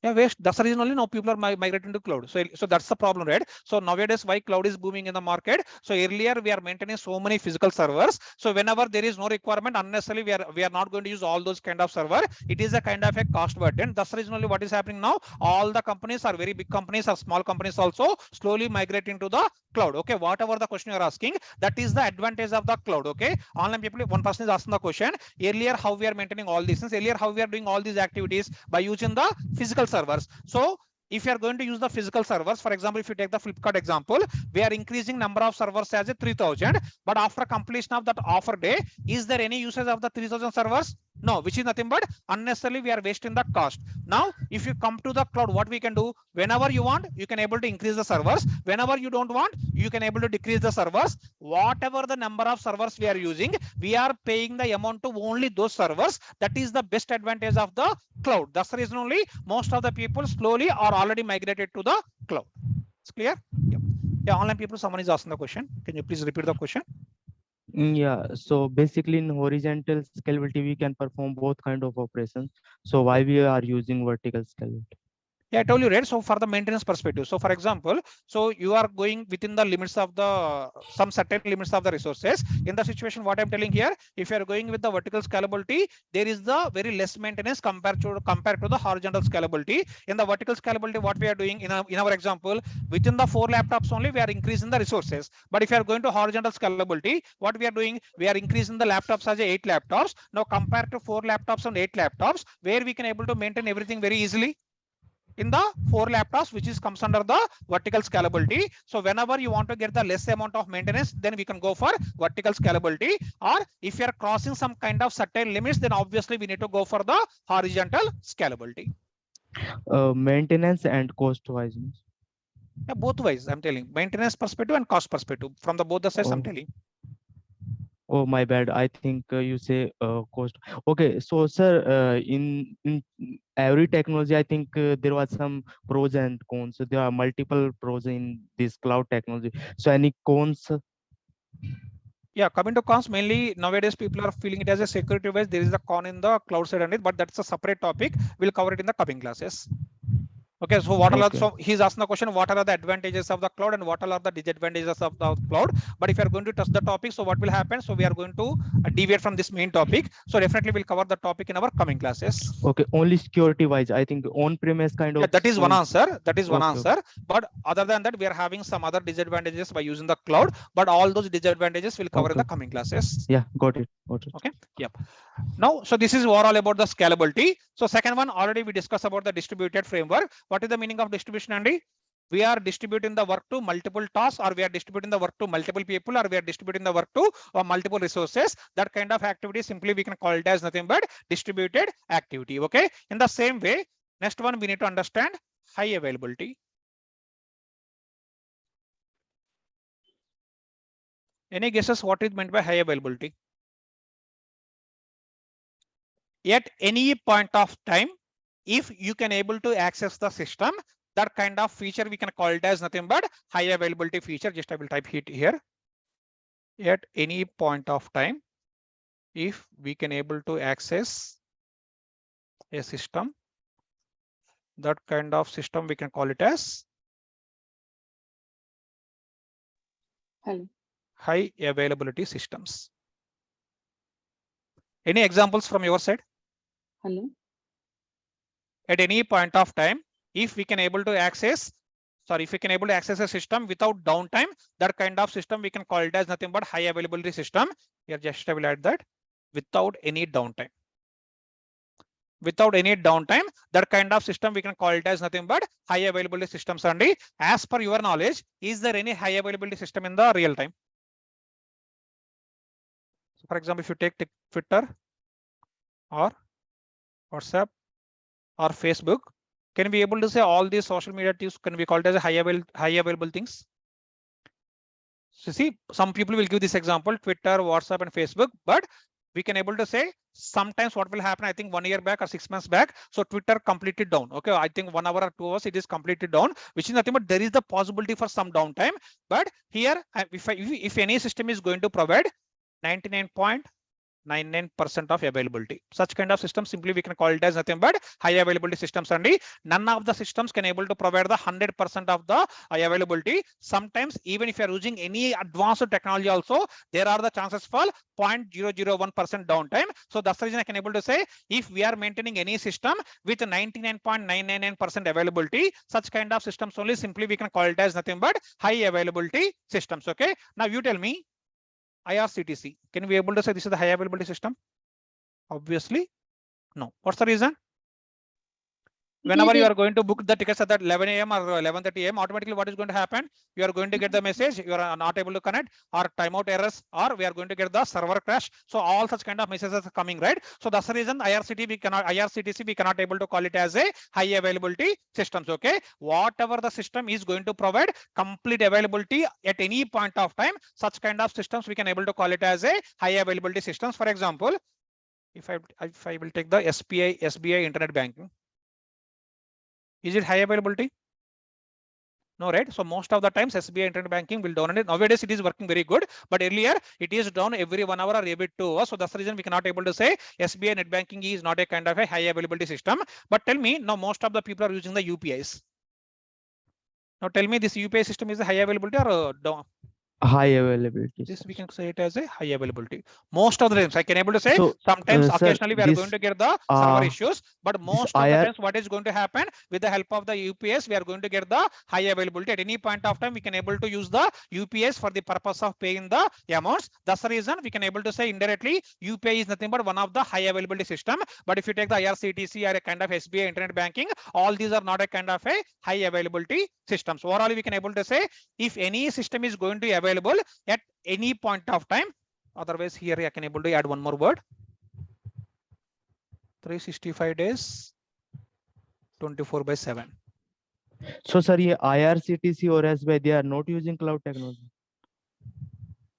yeah, waste. That's the reason only now people are migrating to cloud. So that's the problem, right? So nowadays, why cloud is booming in the market? So earlier we are maintaining so many physical servers. So whenever there is no requirement, unnecessarily we are not going to use all those kind of server. It is a kind of a cost burden. That's the reason only what is happening now. All the companies are very big companies or small companies also slowly migrating to the cloud. Okay, whatever the question you are asking, that is the advantage of the cloud. Okay, online people, one person is asking the question. Earlier, how we are maintaining all these things? Earlier, how we are doing all these activities by using the physical servers. So if you are going to use the physical servers, for example, if you take the Flipkart example, we are increasing number of servers as a 3000, but after completion of that offer day, is there any usage of the 3000 servers? No, which is nothing but unnecessarily we are wasting the cost. Now, if you come to the cloud, what we can do, whenever you want, you can able to increase the servers. Whenever you don't want, you can able to decrease the servers. Whatever the number of servers we are using, we are paying the amount to only those servers. That is the best advantage of the cloud. That's the reason only most of the people slowly are already migrated to the cloud. It's clear? Yeah. Yeah, online people, someone is asking the question. Can you please repeat the question? Yeah, so basically in horizontal scalability, we can perform both kind of operations. So why we are using vertical scalability? Yeah, I told you, right? So for the maintenance perspective, so for example, so you are going within the limits of the some certain limits of the resources. In the situation, what I'm telling here, if you are going with the vertical scalability, there is the very less maintenance compared to the horizontal scalability. In the vertical scalability, what we are doing in our example, within the 4 laptops only, we are increasing the resources. But if you are going to horizontal scalability, what we are doing, we are increasing the laptops as 8 laptops. Now compared to 4 laptops and 8 laptops, where we can able to maintain everything very easily in the 4 laptops, which is comes under the vertical scalability. So whenever you want to get the less amount of maintenance, then we can go for vertical scalability. Or if you are crossing some kind of certain limits, then obviously we need to go for the horizontal scalability. Maintenance and cost wise. Yeah, both ways I'm telling, maintenance perspective and cost perspective, from the both the sides I'm Oh, telling. oh, my bad. I think you say cost. Okay, so sir, in every technology, I think there was some pros and cons. So there are multiple pros in this cloud technology. So any cons? Yeah, coming to cons, mainly nowadays people are feeling it as a security wise. There is a con in the cloud side and it, but that's a separate topic. We'll cover it in the coming classes. Okay, so what are so he's asking the question, what are the advantages of the cloud and what are the disadvantages of the cloud? But if you are going to touch the topic, so what will happen? So we are going to deviate from this main topic. So definitely we'll cover the topic in our coming classes. Okay, only security wise, I think on-premise kind Yeah, of. that is one answer. That is one Okay, answer. But other than that, we are having some other disadvantages by using the cloud. But all those disadvantages will cover in okay. the coming classes. Yeah, got it. Got it. Okay. Yep. Now, so this is overall about the scalability. So second one, already we discussed about the distributed framework. What is the meaning of distribution, Andy? We are distributing the work to multiple tasks, or we are distributing the work to multiple people, or we are distributing the work to multiple resources. That kind of activity, simply we can call it as nothing but distributed activity. Okay. In the same way, next one, we need to understand high availability. Any guesses what is meant by high availability? At any point of time, if you can able to access the system, that kind of feature we can call it as nothing but high availability feature. Just I will type it here. At any point of time, if we can able to access a system, that kind of system we can call it as high availability systems. Any examples from your side? Hello. At any point of time, if we can able to access, if we can able to access a system without downtime, that kind of system we can call it as nothing but high availability system. Here just I will add that, without any downtime. Without any downtime, that kind of system we can call it as nothing but high availability systems only. As per your knowledge, is there any high availability system in the real time? So for example, if you take Twitter or WhatsApp or Facebook, Can we be able to say all these social media tools can be called as a high available things? So see, some people will give this example, Twitter, WhatsApp, and Facebook, but we can able to say sometimes what will happen, I think 1 year back or 6 months back, so Twitter completely down. Okay, I think 1 hour or 2 hours it is completely down, which is nothing but there is the possibility for some downtime. But here, if any system is going to provide 99.99% of availability, such kind of system simply we can call it as nothing but high availability systems only. None of the systems can able to provide the 100% of the availability. Sometimes even if you are using any advanced technology also, there are the chances for 0.001% downtime. So that's the reason I can able to say if we are maintaining any system with 99.999% availability, such kind of systems only simply we can call it as nothing but high availability systems. Okay, now you tell me, IRCTC, can we be able to say this is the high availability system? Obviously, no. What's the reason? Whenever you are going to book the tickets at that 11 a.m. or 11:30 a.m., automatically what is going to happen? You are going to get the message, you are not able to connect, or timeout errors, or we are going to get the server crash. So all such kind of messages are coming, right? So that's the reason IRCTC we cannot able to call it as a high availability systems. Okay, whatever the system is going to provide complete availability at any point of time, such kind of systems we can able to call it as a high availability systems. For example, if I will take the SBI internet banking. Is it high availability? No, right? So most of the times SBI internet banking will down it. Nowadays it is working very good, but earlier it is down every 1 hour or every 2 hours. So that's the reason we cannot able to say SBI net banking is not a kind of a high availability system. But tell me, now most of the people are using the UPIs. Now tell me, this UPI system is a high availability or down? High availability. This Sir. we can say it as a high availability. Most of the times I can able to say So, sometimes sir, occasionally we are going to get the server issues, but this most of the IR times what is going to happen with the help of the UPS, we are going to get the high availability. At any point of time we can able to use the UPS for the purpose of paying the amounts. That's the reason we can able to say indirectly UPI is nothing but one of the high availability system. But if you take the IRCTC or a kind of SBI internet banking, all these are not a kind of a high availability systems. Overall we can able to say if any system is going to be available at any point of time, otherwise here I can able to add one more word, 365 days 24/7. So, sir, ये IRCTC or SBI, they are not using cloud technology.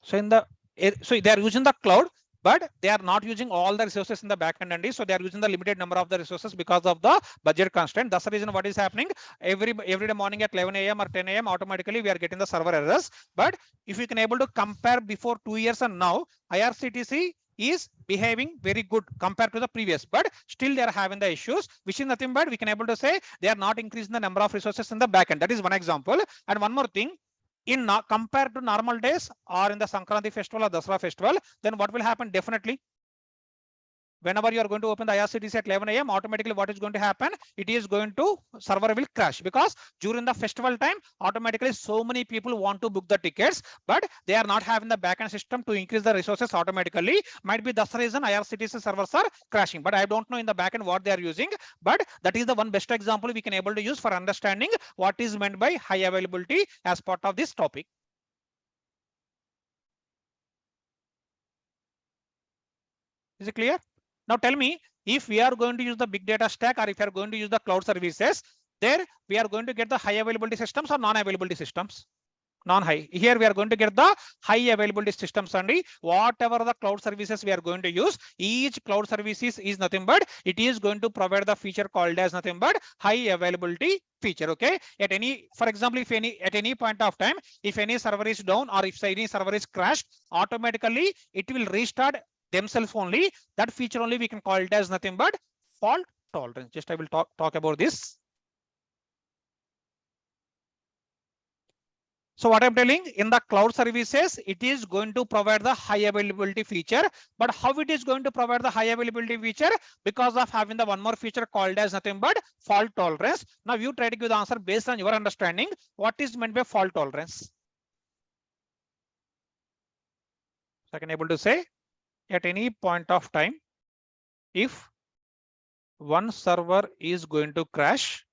So they are using the cloud, but they are not using all the resources in the backend only. So they are using the limited number of the resources because of the budget constraint. That's the reason what is happening every day morning at 11 a.m. or 10 a.m. automatically we are getting the server errors. But if you can able to compare before 2 years and now, IRCTC is behaving very good compared to the previous, but still they are having the issues, which is nothing but we can able to say they are not increasing the number of resources in the backend. That is one example. And one more thing, in compared to normal days or in the Sankranti festival or Dasara festival, then what will happen? Definitely, whenever you are going to open the IRCTC at 11 a.m., automatically what is going to happen? It is going to server will crash because during the festival time, automatically so many people want to book the tickets, but they are not having the backend system to increase the resources automatically. Might be that's the reason IRCTC servers are crashing, but I don't know in the backend what they are using. But that is the one best example we can able to use for understanding what is meant by high availability as part of this topic. Is it clear? Now tell me, if we are going to use the big data stack or if you are going to use the cloud services, there we are going to get the high availability systems or non-availability systems. Non-high. Here we are going to get the high availability systems only. Whatever the cloud services we are going to use, each cloud services is nothing but it is going to provide the feature called as nothing but high availability feature. Okay. At any, for example, if at any point of time, if any server is down or if any server is crashed, automatically it will restart themselves only. That feature only we can call it as nothing but fault tolerance. Just I will talk about this. So what I'm telling, in the cloud services, it is going to provide the high availability feature. But how it is going to provide the high availability feature? Because of having the one more feature called as nothing but fault tolerance. Now you try to give the answer based on your understanding. What is meant by fault tolerance? So I can able to say at any point of time, if one server is going to crash,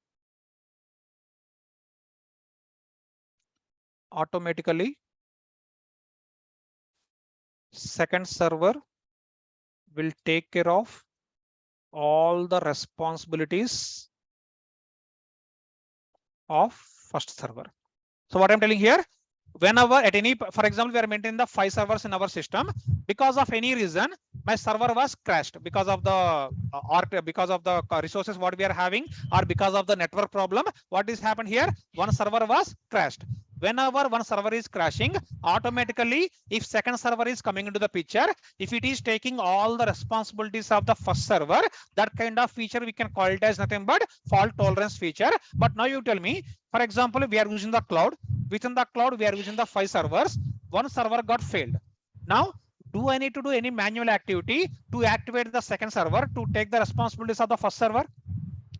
automatically second server will take care of all the responsibilities of first server. So what I'm telling here, whenever at any, for example, we are maintaining the 5 servers in our system. Because of any reason, my server was crashed because of the because of the resources what we are having, or because of the network problem. What is happened here? One server was crashed. Whenever one server is crashing, automatically, if second server is coming into the picture, if it is taking all the responsibilities of the first server, that kind of feature we can call it as nothing but fault tolerance feature. But now you tell me, for example, we are using the cloud. Within the cloud, we are using the 5 servers. One server got failed. Now, do I need to do any manual activity to activate the second server to take the responsibilities of the first server?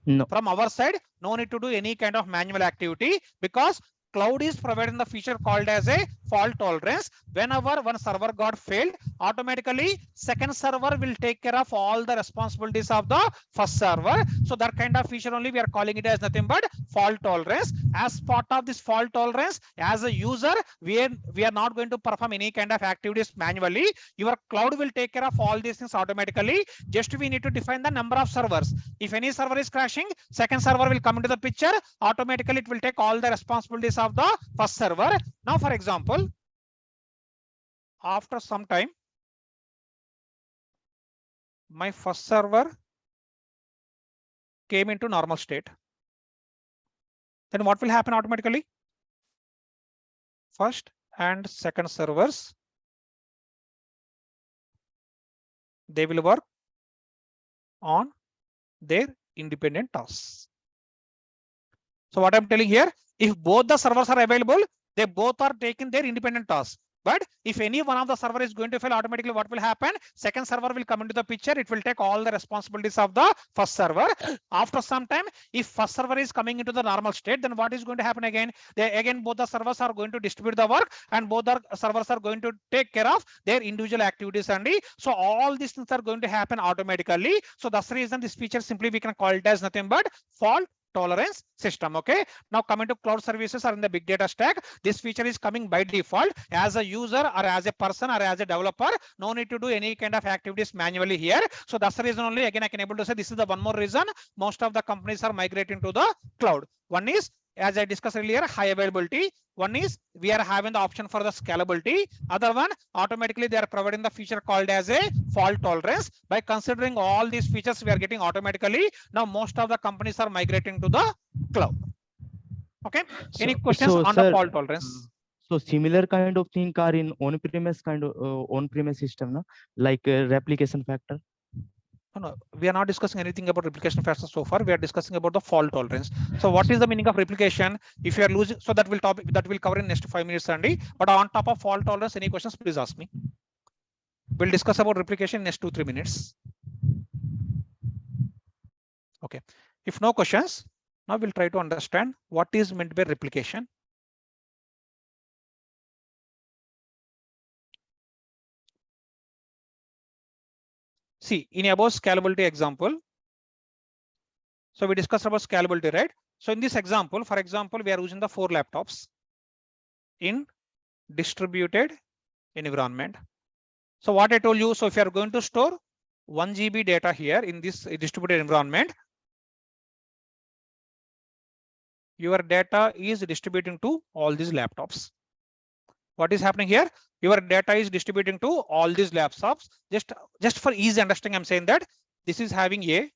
No. From our side, no need to do any kind of manual activity, because cloud is providing the feature called as a fault tolerance. Whenever one server got failed, automatically second server will take care of all the responsibilities of the first server. So that kind of feature only we are calling it as nothing but fault tolerance. As part of this fault tolerance, as a user, we are not going to perform any kind of activities manually. Your cloud will take care of all these things automatically. Just we need to define the number of servers. If any server is crashing, second server will come into the picture. Automatically, it will take all the responsibilities of the first server. Now, for example, after some time, my first server came into normal state. Then what will happen automatically? First and second servers, they will work on their independent tasks. So what I'm telling here, if both the servers are available, they both are taking their independent tasks. But if any one of the server is going to fail, automatically what will happen? Second server will come into the picture. It will take all the responsibilities of the first server. After some time, if first server is coming into the normal state, then what is going to happen again? Again, both the servers are going to distribute the work, and both the servers are going to take care of their individual activities only. So all these things are going to happen automatically. So that's the reason this feature simply we can call it as nothing but fault tolerance system. Okay, now coming to cloud services or in the big data stack, this feature is coming by default. As a user or as a person or as a developer, no need to do any kind of activities manually here. So that's the reason only, again, I can able to say this is the one more reason most of the companies are migrating to the cloud. One is, as I discussed earlier, high availability. One is we are having the option for the scalability. Other one, automatically they are providing the feature called as a fault tolerance. By considering all these features, we are getting automatically. Now most of the companies are migrating to the cloud. Okay. Any questions on the fault tolerance? So similar kind of thing are in on-premise kind of on-premise system, no? Like replication factor. No, we are not discussing anything about replication factor so far. We are discussing about the fault tolerance. So what is the meaning of replication? If you are losing, so that will cover in next 5 minutes only. But on top of fault tolerance, any questions, please ask me. We'll discuss about replication in next 2-3 minutes. Okay. If no questions, now we'll try to understand what is meant by replication. See, in above scalability example, so we discussed about scalability, right? So in this example, for example, we are using the 4 laptops in distributed environment. So what I told you, so if you are going to store 1 GB data here in this distributed environment, your data is distributing to all these laptops. What is happening here? Your data is distributing to all these laptops. Just for easy understanding, I'm saying that this is having A,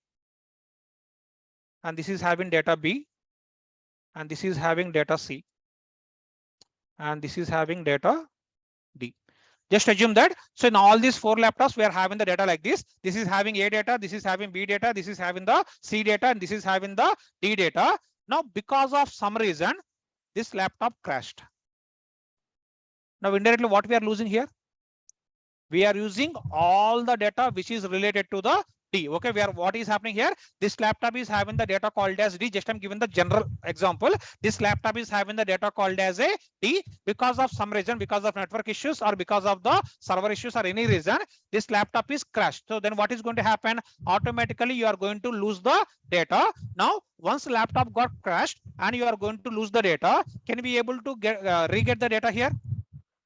and this is having data B, and this is having data C, and this is having data D. Just assume that. So in all these 4 laptops, we are having the data like this. This is having A data, this is having B data, this is having the C data, and this is having the D data. Now, because of some reason, this laptop crashed. Now, indirectly, what we are losing here? We are using all the data which is related to the D. Okay, what is happening here? This laptop is having the data called as D. Just I'm giving the general example. This laptop is having the data called as a D. Because of some reason, because of network issues or because of the server issues or any reason, this laptop is crashed. So then what is going to happen? Automatically, you are going to lose the data. Now, once laptop got crashed and you are going to lose the data, can we be able to get re-get the data here?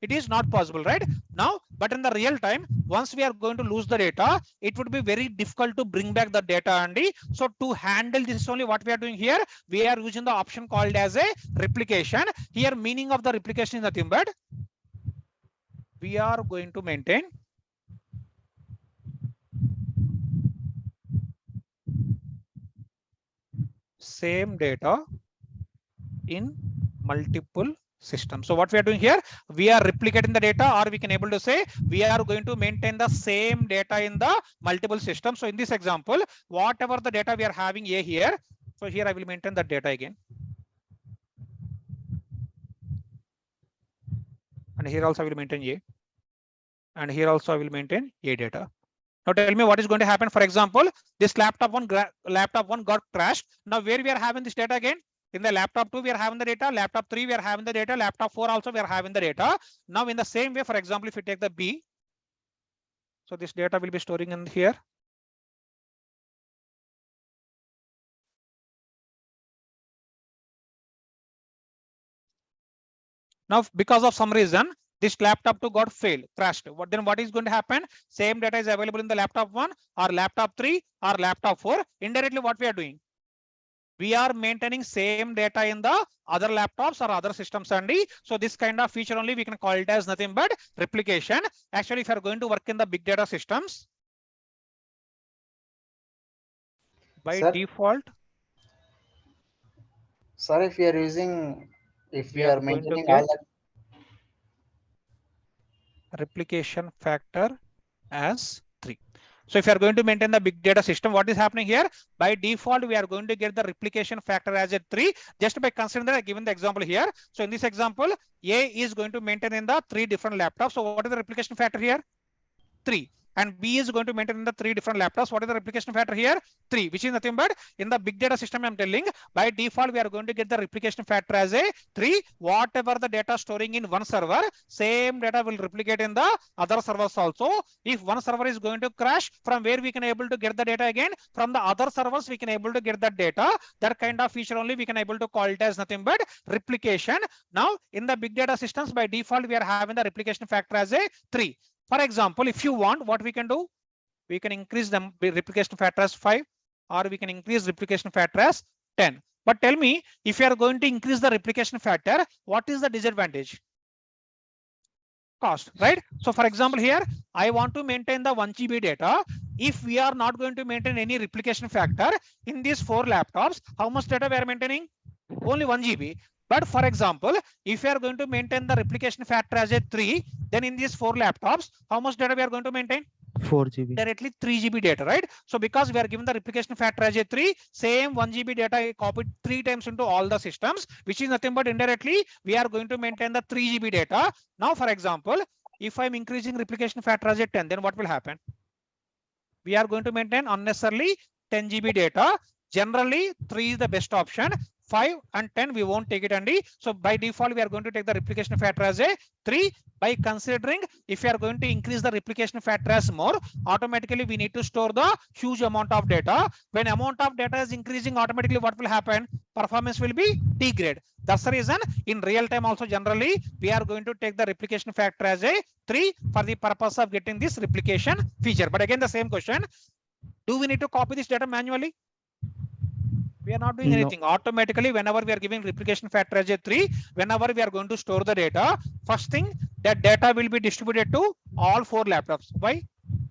It is not possible right now. But in the real time, once we are going to lose the data, it would be very difficult to bring back the data. And so to handle this only, what we are doing here, we are using the option called as a replication. Here meaning of the replication is nothing but we are going to maintain same data in multiple systems. So what we are doing here, we are replicating the data, or we can able to say we are going to maintain the same data in the multiple systems. So in this example, whatever the data we are having A here, so here I will maintain that data again. And here also I will maintain A. And here also I will maintain A data. Now tell me what is going to happen. For example, this laptop one got crashed. Now where we are having this data again? In the laptop 2, we are having the data. Laptop 3, we are having the data. Laptop 4 also we are having the data. Now in the same way, for example, if you take the B, so this data will be storing in here. Now because of some reason, this laptop 2 got failed, crashed. Then what is going to happen? Same data is available in the laptop 1 or laptop 3 or laptop 4. Indirectly, what we are doing? We are maintaining same data in the other laptops or other systems only. So this kind of feature only we can call it as nothing but replication. Actually, if you are going to work in the big data systems, by default, sir, if we are using, if we are going to maintaining get all that, replication factor as 3. So if you are going to maintain the big data system, what is happening here? By default, we are going to get the replication factor as a 3, just by considering that I given the example here. So in this example, A is going to maintain in the 3 different laptops. So what is the replication factor here? 3. And B is going to maintain in the 3 different laptops. What is the replication factor here? 3, which is nothing but in the big data system I'm telling, by default we are going to get the replication factor as a 3. Whatever the data storing in one server, same data will replicate in the other servers also. If one server is going to crash, from where we can able to get the data again? From the other servers we can able to get that data. That kind of feature only we can able to call it as nothing but replication. Now in the big data systems, by default we are having the replication factor as a 3. For example, if you want, what we can do, we can increase the replication factor as 5, or we can increase replication factor as 10. But tell me, if you are going to increase the replication factor, what is the disadvantage? Cost, right? So for example, here, I want to maintain the 1 GB data. If we are not going to maintain any replication factor in these 4 laptops, how much data we are maintaining? Only 1 GB. But for example, if you are going to maintain the replication factor as a 3, then in these 4 laptops, how much data we are going to maintain? 4 GB. Directly 3 GB data, right? So because we are given the replication factor as a 3, same 1 GB data copied 3 times into all the systems, which is nothing but indirectly, we are going to maintain the 3 GB data. Now, for example, if I'm increasing replication factor as a 10, then what will happen? We are going to maintain unnecessarily 10 GB data. Generally, 3 is the best option. 5 and 10 we won't take it, Andy. So by default we are going to take the replication factor as a 3. By considering if you are going to increase the replication factor as more, automatically we need to store the huge amount of data. When amount of data is increasing, automatically what will happen? Performance will be degrade. That's the reason in real time also generally we are going to take the replication factor as a 3 for the purpose of getting this replication feature. But again the same question, do we need to copy this data manually? We are not doing anything. Automatically, whenever we are giving replication factor as a 3, whenever we are going to store the data, first thing that data will be distributed to all 4 laptops. Why?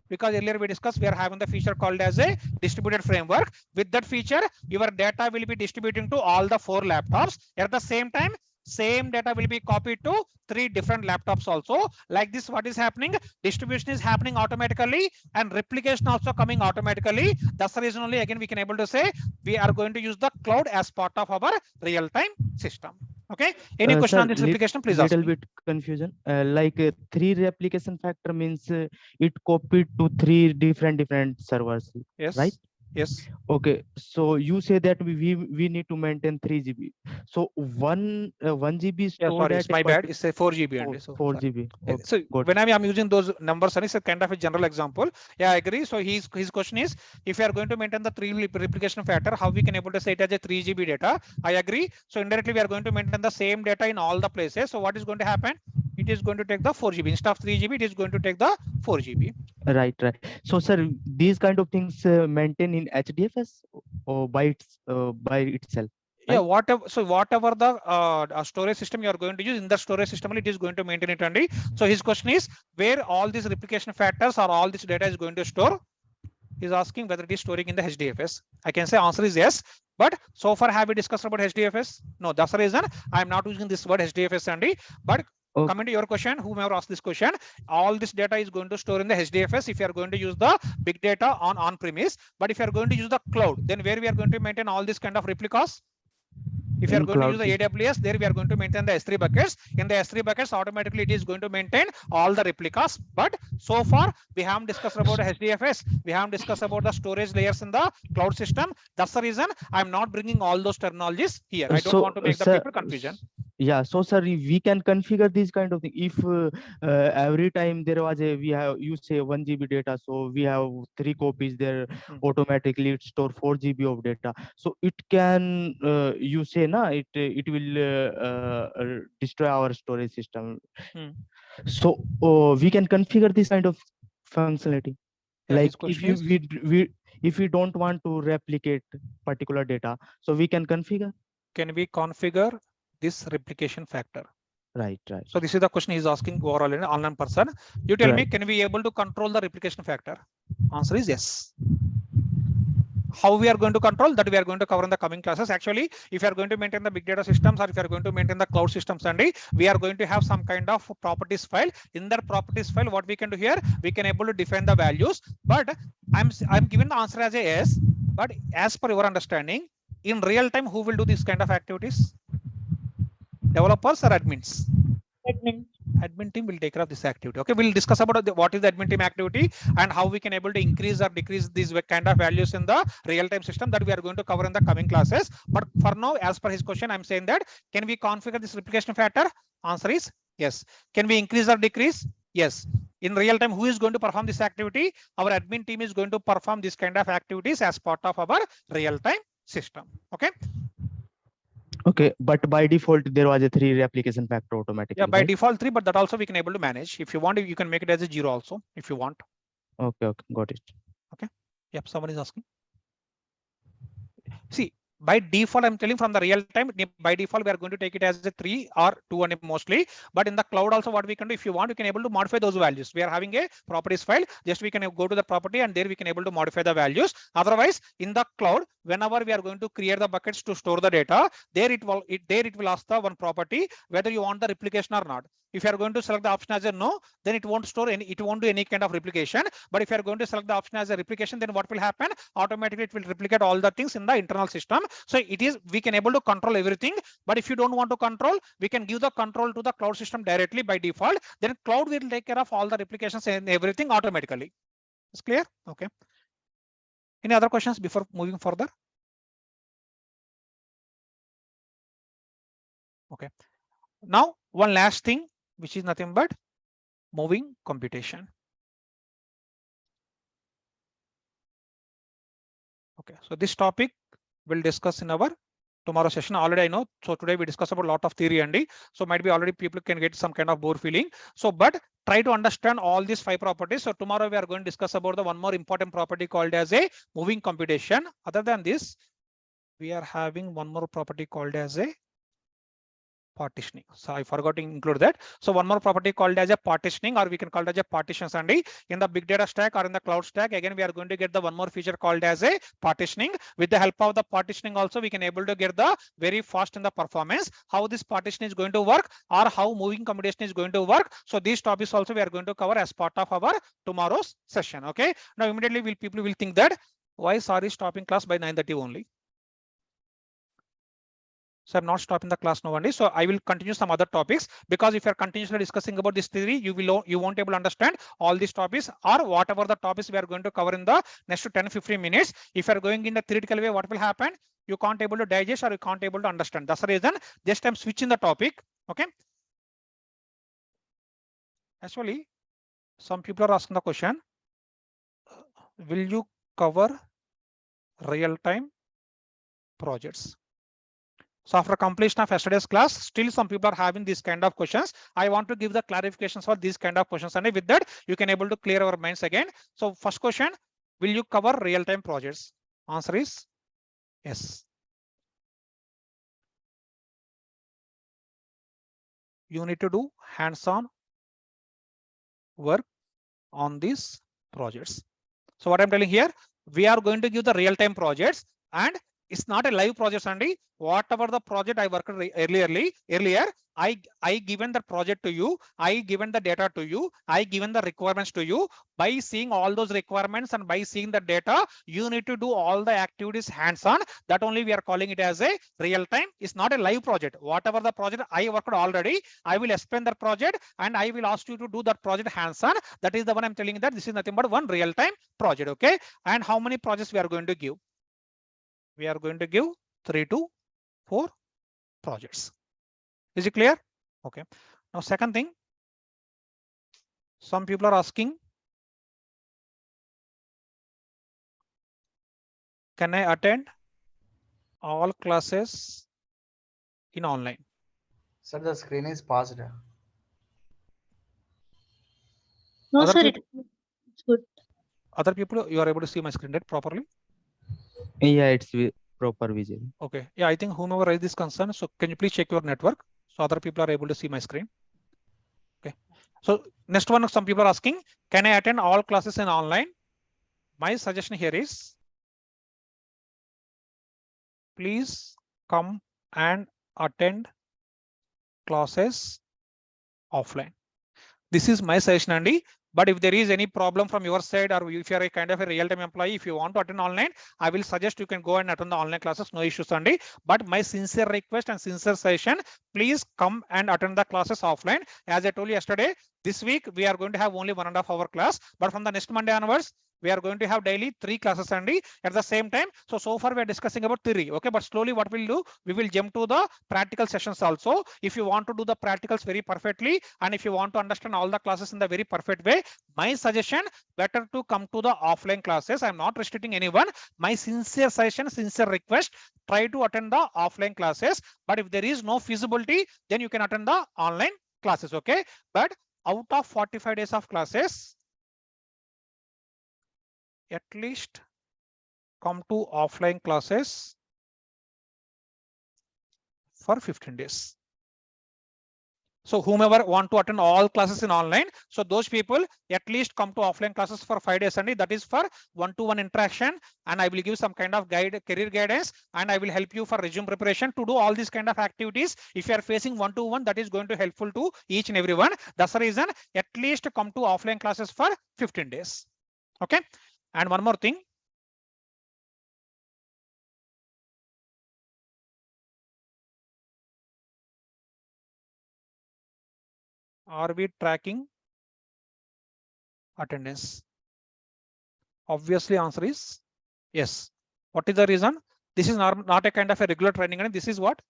Because earlier we discussed we are having the feature called as a distributed framework. With that feature, your data will be distributing to all the 4 laptops. At the same time, same data will be copied to 3 different laptops also. Like this, what is happening? Distribution is happening automatically and replication also coming automatically. That's the reason only again we can able to say we are going to use the cloud as part of our real-time system. Okay. Any question Sir, on this replication? Please ask little me. bit confusion. Like 3 replication factor means it copied to 3 different servers. Yes. Right? Yes. Okay. So you say that we need to maintain 3 GB. So 1 GB Yeah, stored sorry, at it's my bad. It's a 4 GB only. So 4 sorry. GB. Okay, So good. when I'm using those numbers, and it's a kind of a general example. Yeah, I agree. So his question is, if you are going to maintain the 3 replication factor, how we can able to say it as a 3 GB data? I agree. So indirectly, we are going to maintain the same data in all the places. So what is going to happen? it is going to take the 4 GB. Instead of 3 GB, it is going to take the 4 GB. Right. So, sir, these kind of things maintain in HDFS or by itself. Yeah, Right? whatever. So whatever the storage system you are going to use in the storage system, it is going to maintain it only. So his question is where all these replication factors or all this data is going to store. He's asking whether it is storing in the HDFS. I can say answer is yes. But so far, have we discussed about HDFS? No, that's the reason I'm not using this word HDFS only. But coming to your question, whomever asked this question, all this data is going to store in the HDFS if you are going to use the big data on premise. But if you are going to use the cloud, then where we are going to maintain all this kind of replicas? If you are going to use the AWS, there we are going to maintain the S3 buckets. In the S3 buckets, automatically it is going to maintain all the replicas. But so far, we haven't discussed about HDFS. We haven't discussed about the storage layers in the cloud system. That's the reason I'm not bringing all those terminologies here. I don't want to make the people confusion. Yeah, so sir, we can configure this kind of thing. If every time there was you say 1 GB data, so we have 3 copies there, automatically it store 4 GB of data. So it can you say it will destroy our storage system. So we can configure this kind of functionality. Yeah, like if we don't want to replicate particular data, so we can configure. Can we configure this replication factor? Right. So this is the question he's asking overall in an online person. You tell me, can we be able to control the replication factor? Answer is yes. How we are going to control that we are going to cover in the coming classes. Actually, if you are going to maintain the big data systems or if you are going to maintain the cloud systems, and we are going to have some kind of properties file. In that properties file, what we can do here, we can able to define the values. But I'm giving the answer as a yes. But as per your understanding, in real time, who will do this kind of activities? Developers or admins? Admin team will take care of this activity. Okay, we'll discuss about what is the admin team activity and how we can able to increase or decrease these kind of values in the real-time system that we are going to cover in the coming classes. But for now, as per his question, I'm saying that can we configure this replication factor? Answer is yes. Can we increase or decrease? Yes. In real time, who is going to perform this activity? Our admin team is going to perform this kind of activities as part of our real-time system. Okay, but by default there was a 3 replication factor automatically. Yeah, by default 3, but that also we can able to manage. If you want, you can make it as a 0 also if you want. Okay, got it. Okay. Yep, someone is asking. See, by default, I'm telling from the real time, by default, we are going to take it as a 3 or 2 and mostly. But in the cloud also, what we can do, if you want, you can able to modify those values. We are having a properties file. Just we can go to the property and there we can able to modify the values. Otherwise, in the cloud, whenever we are going to create the buckets to store the data, there it will ask the one property whether you want the replication or not. If you are going to select the option as a no, then it won't store any, it won't do any kind of replication. But if you are going to select the option as a replication, then what will happen? Automatically, it will replicate all the things in the internal system. So we can able to control everything. But if you don't want to control, we can give the control to the cloud system directly by default. Then cloud will take care of all the replications and everything automatically. It's clear? Okay. Any other questions before moving further? Okay. Now, one last thing, which is nothing but moving computation. Okay, so this topic we'll discuss in our tomorrow session. Already I know. So today we discuss about a lot of theory and so might be already people can get some kind of bore feeling. So, but try to understand all these 5 properties. So tomorrow we are going to discuss about the one more important property called as a moving computation. Other than this, we are having one more property called as a partitioning. So I forgot to include that. So one more property called as a partitioning, or we can call it as a partitions. And in the big data stack or in the cloud stack, again, we are going to get the one more feature called as a partitioning. With the help of the partitioning also, we can able to get the very fast in the performance, how this partition is going to work or how moving computation is going to work. So these topics also we are going to cover as part of our tomorrow's session. Okay. Now immediately people will think that why sorry stopping class by 9:30 only. So I'm not stopping the class now only. So I will continue some other topics, because if you're continuously discussing about this theory, you won't able to understand all these topics or whatever the topics we are going to cover in the next 10-15 minutes. If you're going in the theoretical way, what will happen? You can't able to digest or you can't able to understand. That's the reason just I'm switching the topic. Okay. Actually, some people are asking the question, will you cover real-time projects? So after completion of yesterday's class, still some people are having these kind of questions. I want to give the clarifications for these kind of questions, and with that you can able to clear our minds again. So first question, will you cover real-time projects? Answer is yes. You need to do hands-on work on these projects. So what I'm telling here, we are going to give the real-time projects, and it's not a live project only. Whatever the project I worked earlier, I given the project to you, I given the data to you, I given the requirements to you. By seeing all those requirements and by seeing the data, you need to do all the activities hands-on. That only we are calling it as a real-time. It's not a live project. Whatever the project I worked already, I will explain that project and I will ask you to do that project hands-on. That is the one I'm telling you that this is nothing but one real-time project. Okay. And how many projects we are going to give? We are going to give 3 to 4 projects. Is it clear? Okay. Now, second thing, some people are asking, can I attend all classes in online? Sir, the screen is paused. No, Other sir, people- it's good. Other people, you are able to see my screen right properly? Yeah, it's proper visual. Okay. Yeah, I think whomever raised this concern, so can you please check your network so other people are able to see my screen? Okay. So next one, some people are asking, can I attend all classes in online? My suggestion here is, please come and attend classes offline. This is my suggestion, Andy. But if there is any problem from your side, or if you are a kind of a real-time employee, if you want to attend online, I will suggest you can go and attend the online classes, no issues, Andy. But my sincere request and sincere suggestion, please come and attend the classes offline. As I told you yesterday, this week we are going to have only 1.5 hour class, but from the next Monday onwards, we are going to have daily 3 classes, Andy, at the same time. So far we are discussing about theory. Okay, but slowly what we'll do, we will jump to the practical sessions also. If you want to do the practicals very perfectly, and if you want to understand all the classes in the very perfect way, my suggestion, better to come to the offline classes. I'm not restricting anyone. My sincere suggestion, sincere request, try to attend the offline classes. But if there is no feasibility, then you can attend the online classes. Okay, but out of 45 days of classes, at least come to offline classes for 15 days. So whomever want to attend all classes in online, so those people at least come to offline classes for 5 days only. That is for one-to-one interaction, and I will give some kind of career guidance, and I will help you for resume preparation to do all these kind of activities. If you are facing one-to-one, that is going to helpful to each and everyone. That's the reason at least come to offline classes for 15 days. Okay. And one more thing. Are we tracking attendance? Obviously, answer is yes. What is the reason? This is not a kind of a regular training, and this is what?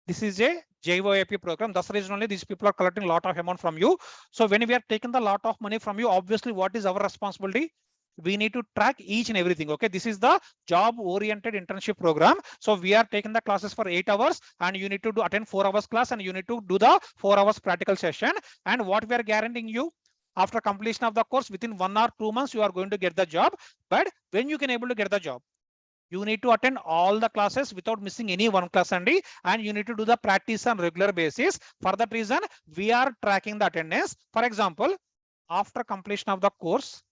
This is a JOAP program. That's the reason only these people are collecting a lot of amount from you. So when we are taking the lot of money from you, obviously, what is our responsibility? We need to track each and everything. Okay, this is the job-oriented internship program. So we are taking the classes for 8 hours, and you need to attend 4 hours class, and you need to do the 4 hours practical session. And what we are guaranteeing you, after completion of the course, within 1 or 2 months, you are going to get the job. But when you can able to get the job, you need to attend all the classes without missing any one class, and you need to do the practice on regular basis. For that reason, we are tracking the attendance. For example, after completion of the course,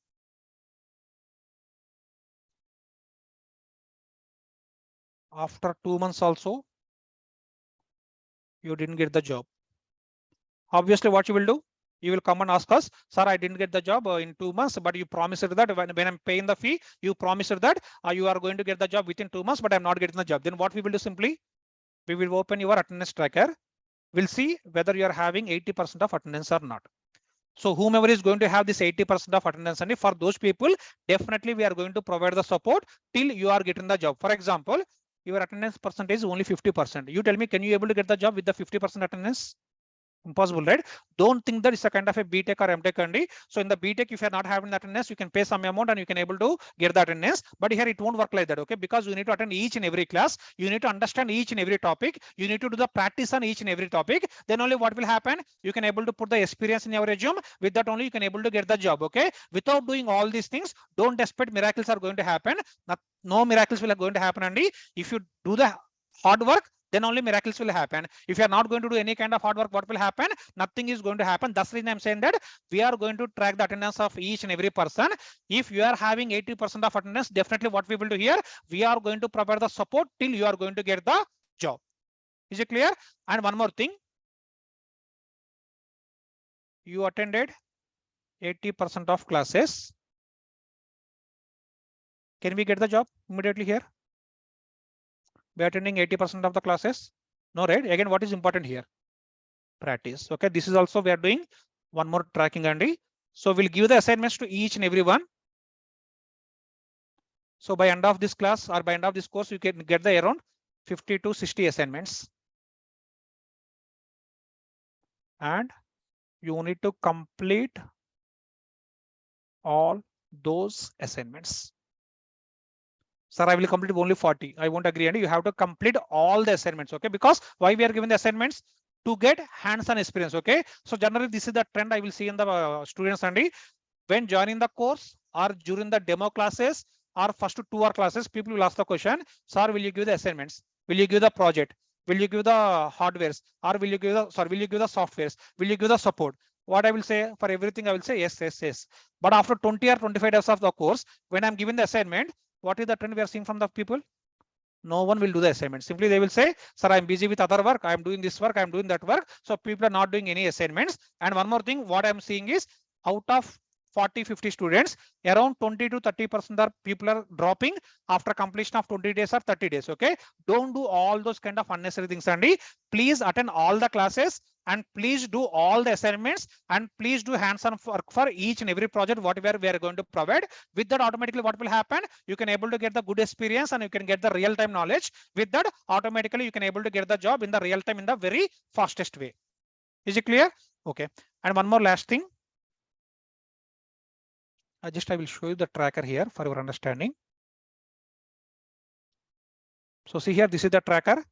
after 2 months also, you didn't get the job. Obviously, what you will do? You will come and ask us, sir, I didn't get the job in 2 months, but you promised that when I'm paying the fee, you promised that you are going to get the job within 2 months, but I'm not getting the job. Then what we will do simply? We will open your attendance tracker. We'll see whether you are having 80% of attendance or not. So whomever is going to have this 80% of attendance, and for those people, definitely we are going to provide the support till you are getting the job. For example, your attendance percentage is only 50%. You tell me, can you able to get the job with the 50% attendance? Impossible, right? Don't think that it's a kind of a BTech or MTech only. So in the BTech, if you're not having that attendance, you can pay some amount and you can able to get that attendance. But here it won't work like that, okay? Because you need to attend each and every class. You need to understand each and every topic. You need to do the practice on each and every topic. Then only what will happen? You can able to put the experience in your resume. With that only you can able to get the job, okay? Without doing all these things, don't expect miracles are going to happen. No miracles will going to happen, Andy. If you do the hard work, then only miracles will happen. If you are not going to do any kind of hard work, what will happen? Nothing is going to happen. That's the reason I'm saying that we are going to track the attendance of each and every person. If you are having 80% of attendance, definitely what we will do here, we are going to provide the support till you are going to get the job. Is it clear? And one more thing, you attended 80% of classes. Can we get the job immediately here? We are attending 80% of the classes. No, right? Again, what is important here? Practice. Okay, this is also we are doing one more tracking, Andy. So we'll give the assignments to each and every one. So by end of this class or by end of this course, you can get the around 50 to 60 assignments. And you need to complete all those assignments. Sir, I will complete only 40. I won't agree. And you have to complete all the assignments. Okay, because why we are giving the assignments? To get hands-on experience. Okay, so generally this is the trend I will see in the students, Andy. When joining the course or during the demo classes or first 2 hour classes, people will ask the question, sir, will you give the assignments? Will you give the project? Will you give the hardwares? Or will you give the, will you give the softwares? Will you give the support? What I will say for everything, I will say yes, yes, yes. But after 20 or 25 days of the course, when I'm giving the assignment, what is the trend we are seeing from the people? No one will do the assignment. Simply they will say, sir, I'm busy with other work. I'm doing this work. I'm doing that work. So people are not doing any assignments. And one more thing, what I'm seeing is out of 40-50 students, around 20 to 30% are people are dropping after completion of 20 days or 30 days. Okay, don't do all those kind of unnecessary things, Andy. Please attend all the classes and please do all the assignments and please do hands-on work for each and every project whatever we are going to provide. With that, automatically what will happen? You can able to get the good experience and you can get the real-time knowledge. With that, automatically you can able to get the job in the real time in the very fastest way. Is it clear? Okay. And one more last thing. I will show you the tracker here for your understanding. So see here, this is the tracker.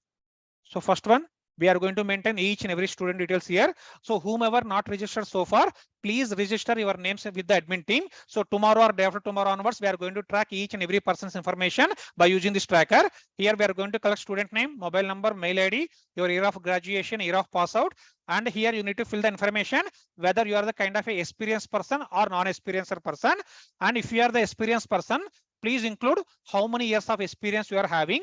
So first one, we are going to maintain each and every student details here. So whomever not registered so far, please register your names with the admin team. So tomorrow or day after tomorrow onwards, we are going to track each and every person's information by using this tracker. Here we are going to collect student name, mobile number, mail ID, your year of graduation, year of pass out. And here you need to fill the information, whether you are the kind of a experienced person or non-experienced person. And if you are the experienced person, please include how many years of experience you are having.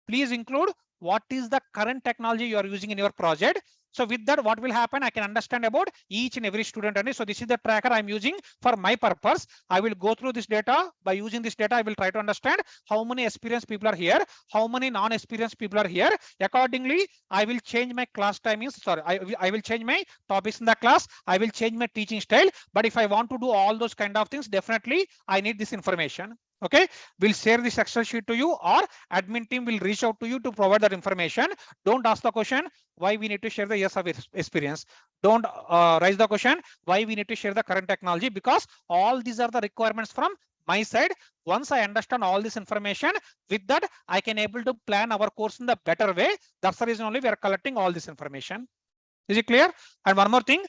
Please include what is the current technology you are using in your project. So with that, what will happen? I can understand about each and every student. And so this is the tracker I'm using for my purpose. I will go through this data. By using this data, I will try to understand how many experienced people are here, how many non-experienced people are here. Accordingly, I will change my class timings. Sorry, I will change my topics in the class. I will change my teaching style. But if I want to do all those kind of things, definitely I need this information. Okay, we'll share this Excel sheet to you or admin team will reach out to you to provide that information. Don't ask the question why we need to share the years of experience. Don't raise the question why we need to share the current technology, because all these are the requirements from my side. Once I understand all this information, with that I can able to plan our course in the better way. That's the reason only we are collecting all this information. Is it clear? And one more thing,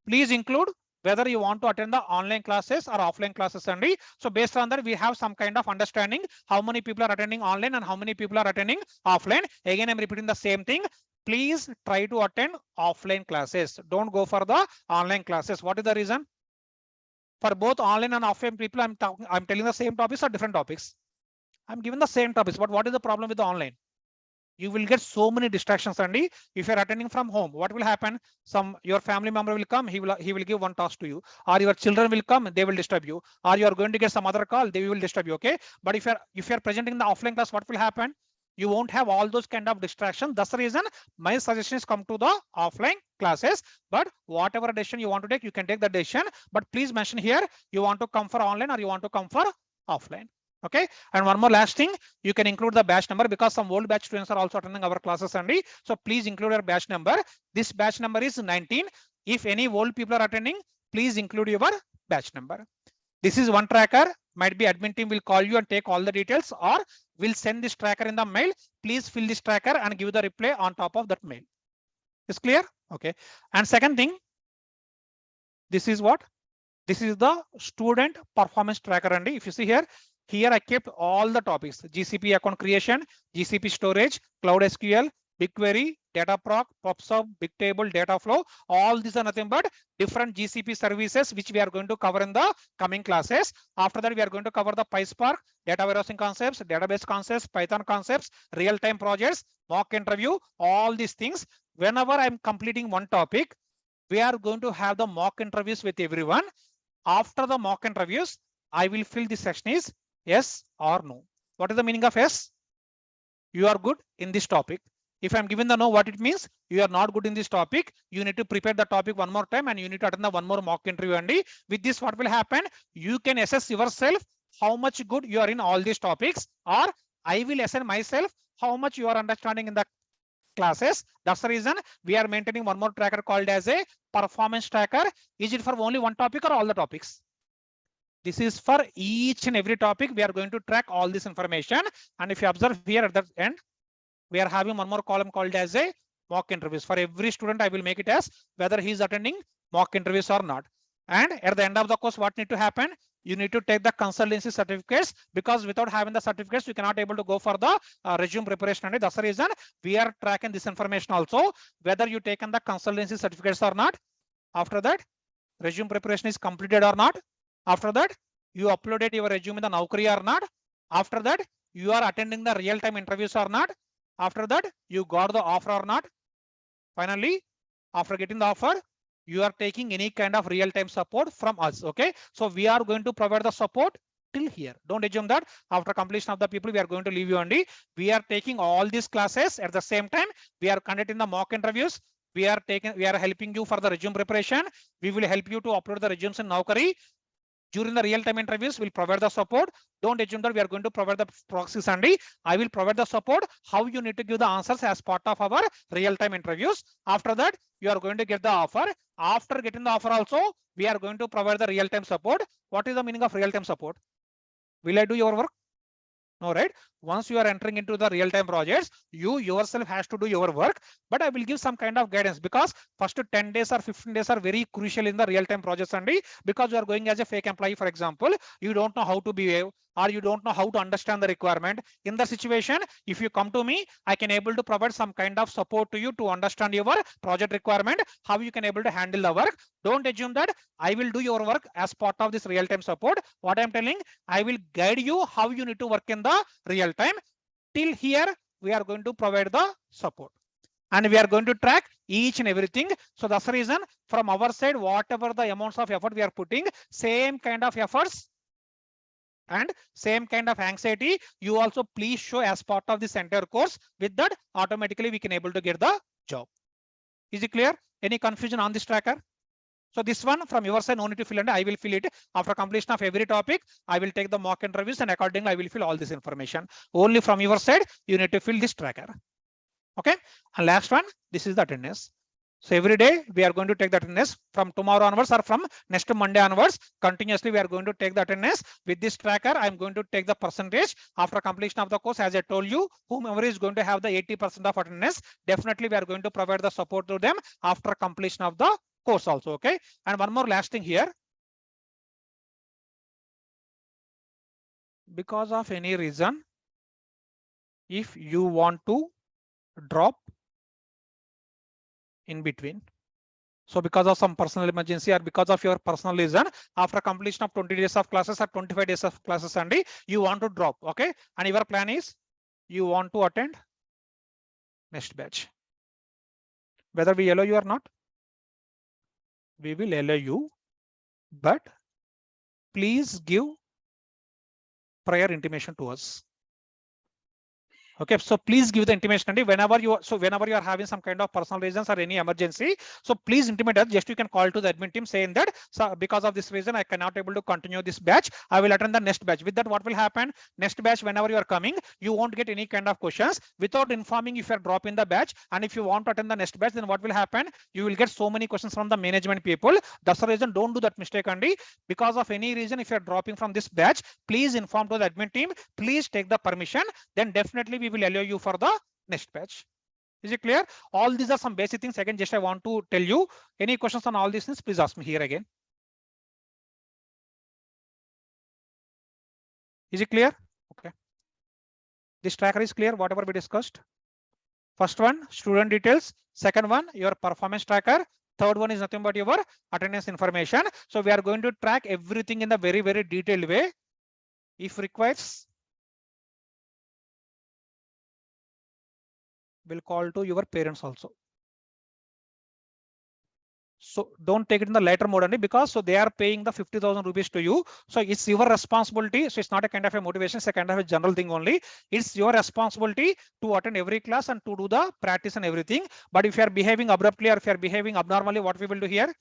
please include whether you want to attend the online classes or offline classes only. So based on that, we have some kind of understanding how many people are attending online and how many people are attending offline. Again, I'm repeating the same thing. Please try to attend offline classes. Don't go for the online classes. What is the reason? For both online and offline people, I'm telling the same topics or different topics. I'm giving the same topics, but what is the problem with the online? You will get so many distractions, Andy. If you're attending from home, what will happen? Your family member will come, he will give one task to you, or your children will come, they will disturb you, or you are going to get some other call, they will disturb you. Okay, but if you're presenting the offline class, what will happen? You won't have all those kind of distractions. That's the reason my suggestion is come to the offline classes. But whatever decision you want to take, you can take the decision. But please mention here, you want to come for online or you want to come for offline. Okay, and one more last thing, you can include the batch number because some old batch students are also attending our classes, and so please include your batch number. This batch number is 19. If any old people are attending, please include your batch number. This is one tracker. Might be admin team will call you and take all the details, or will send this tracker in the mail. Please fill this tracker and give the reply on top of that mail. Is clear? Okay. And second thing, this is what? This is the student performance tracker. And if you see here, I kept all the topics: GCP account creation, GCP storage, Cloud SQL, BigQuery, Dataproc, PubSub, Bigtable, Dataflow. All these are nothing but different GCP services which we are going to cover in the coming classes. After that, we are going to cover the PySpark, data warehousing concepts, database concepts, Python concepts, real-time projects, mock interview, all these things. Whenever I'm completing one topic, we are going to have the mock interviews with everyone. After the mock interviews, I will fill the section is yes or no. What is the meaning of yes? You are good in this topic. If I'm given the no, what it means? You are not good in this topic. You need to prepare the topic one more time and you need to attend the one more mock interview. And with this, what will happen? You can assess yourself how much good you are in all these topics, or I will assess myself how much you are understanding in the classes. That's the reason we are maintaining one more tracker called as a performance tracker. Is it for only one topic or all the topics? This is for each and every topic. We are going to track all this information. And if you observe here at the end, we are having one more column called as a mock interviews. For every student, I will make it as whether he is attending mock interviews or not. And at the end of the course, what need to happen? You need to take the consultancy certificates, because without having the certificates, you cannot able to go for the resume preparation. And that's the reason we are tracking this information also, whether you taken the consultancy certificates or not. After that, resume preparation is completed or not. After that, you uploaded your resume in the Naukri or not. After that, you are attending the real-time interviews or not. After that, you got the offer or not. Finally, after getting the offer, you are taking any kind of real-time support from us. Okay, so we are going to provide the support till here. Don't assume that after completion of the people we are going to leave you only. We are taking all these classes at the same time. We are conducting the mock interviews. We are helping you for the resume preparation. We will help you to upload the resumes in Naukri. During the real-time interviews, we'll provide the support. Don't assume that we are going to provide the proxies only. I will provide the support, how you need to give the answers as part of our real-time interviews. After that, you are going to get the offer. After getting the offer also, we are going to provide the real-time support. What is the meaning of real-time support? Will I do your work? No, right? Once you are entering into the real-time projects, you yourself has to do your work, but I will give some kind of guidance, because first 10 days or 15 days are very crucial in the real-time projects only, because you are going as a fake employee, for example, you don't know how to behave, or you don't know how to understand the requirement. In the situation, if you come to me, I can able to provide some kind of support to you to understand your project requirement, how you can able to handle the work. Don't assume that I will do your work as part of this real-time support. What I'm telling, I will guide you how you need to work in the real time. Till here, we are going to provide the support, and we are going to track each and everything. So that's the reason from our side, whatever the amounts of effort we are putting, same kind of efforts and same kind of anxiety, you also please show as part of this entire course. With that, automatically we can able to get the job. Is it clear? Any confusion on this tracker? So this one from your side, no need to fill, and I will fill it after completion of every topic. I will take the mock interviews, and accordingly I will fill all this information. Only from your side, you need to fill this tracker. Okay. And last one, this is the attendance. So every day we are going to take the attendance from tomorrow onwards, or from next Monday onwards. Continuously we are going to take the attendance. With this tracker, I'm going to take the percentage after completion of the course. As I told you, whomever is going to have the 80% of attendance, definitely we are going to provide the support to them after completion of the course also. Okay. And one more last thing here. Because of any reason, if you want to drop in between, so because of some personal emergency or because of your personal reason, after completion of 20 days of classes or 25 days of classes only, you want to drop. Okay. And your plan is you want to attend next batch. Whether we allow you or not, we will allow you, but please give prior intimation to us. Okay, so please give the intimation whenever you are having some kind of personal reasons or any emergency. So please intimate us. Just you can call to the admin team saying that so because of this reason I cannot able to continue this batch. I will attend the next batch. With that, what will happen? Next batch, whenever you are coming, you won't get any kind of questions without informing if you are dropping the batch. And if you want to attend the next batch, then what will happen? You will get so many questions from the management people. That's the reason. Don't do that mistake, Andy. Because of any reason, if you are dropping from this batch, please inform to the admin team. Please take the permission. Then definitely we will allow you for the next batch. Is it clear? All these are some basic things. Again, just I want to tell you. Any questions on all these things, please ask me here again. Is it clear? Okay. This tracker is clear, whatever we discussed. First one, student details. Second one, your performance tracker. Third one is nothing but your attendance information. So we are going to track everything in the very, very detailed way. If requires, we'll call to your parents also. So don't take it in the later mode only, because so they are paying the 50,000 rupees to you. So it's your responsibility. So it's not a kind of a motivation, it's a kind of a general thing only. It's your responsibility to attend every class and to do the practice and everything. But if you are behaving abruptly or if you are behaving abnormally, what we will do here?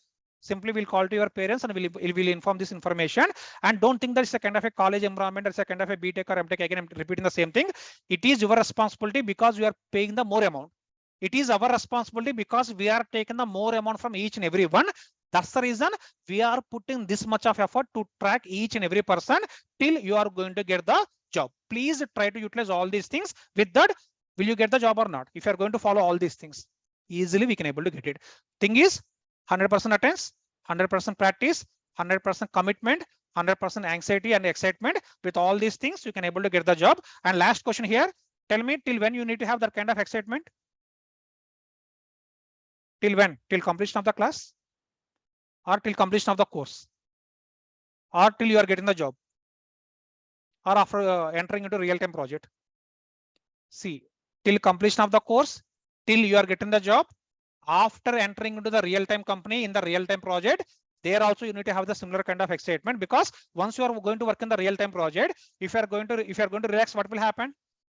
Simply we'll call to your parents and we'll inform this information. And don't think that it's a kind of a college environment or it's a kind of a BTech or MTech. Again, I'm repeating the same thing. It is your responsibility because you are paying the more amount. It is our responsibility because we are taking the more amount from each and every one. That's the reason we are putting this much of effort to track each and every person till you are going to get the job. Please try to utilize all these things. With that, will you get the job or not? If you are going to follow all these things, easily we can able to get it. Thing is 100% attendance, 100% practice, 100% commitment, 100% anxiety and excitement. With all these things, you can able to get the job. And last question here, tell me till when you need to have that kind of excitement? Till when? Till completion of the class? Or till completion of the course? Or till you are getting the job? Or after entering into real-time project? See, till completion of the course, till you are getting the job, after entering into the real-time company in the real-time project, there also you need to have the similar kind of excitement, because once you are going to work in the real-time project, if you are going to relax, what will happen?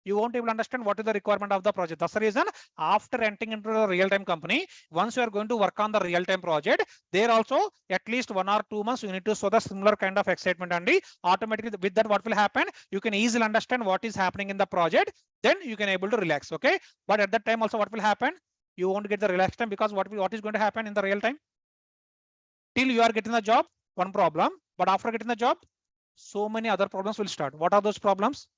You won't able to understand what is the requirement of the project. That's the reason after entering into the real-time company, once you are going to work on the real-time project, there also at least 1 or 2 months you need to show the similar kind of excitement, and automatically with that what will happen, you can easily understand what is happening in the project, then you can able to relax. Okay, but at that time also what will happen, you won't get the relaxed time, because what is going to happen in the real time, till you are getting the job, one problem, but after getting the job, so many other problems will start. What are those problems?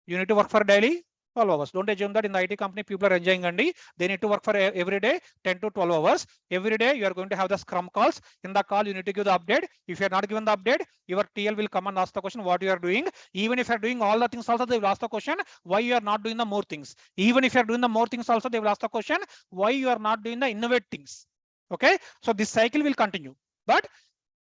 You need to work for daily 12 hours. Don't assume that in the IT company people are enjoying Andy. They need to work for every day 10 to 12 hours. Every day you are going to have the scrum calls. In the call, you need to give the update. If you are not given the update, your TL will come and ask the question what you are doing. Even if you are doing all the things also, they will ask the question why you are not doing the more things. Even if you are doing the more things also, they will ask the question why you are not doing the innovate things. Okay, so this cycle will continue. But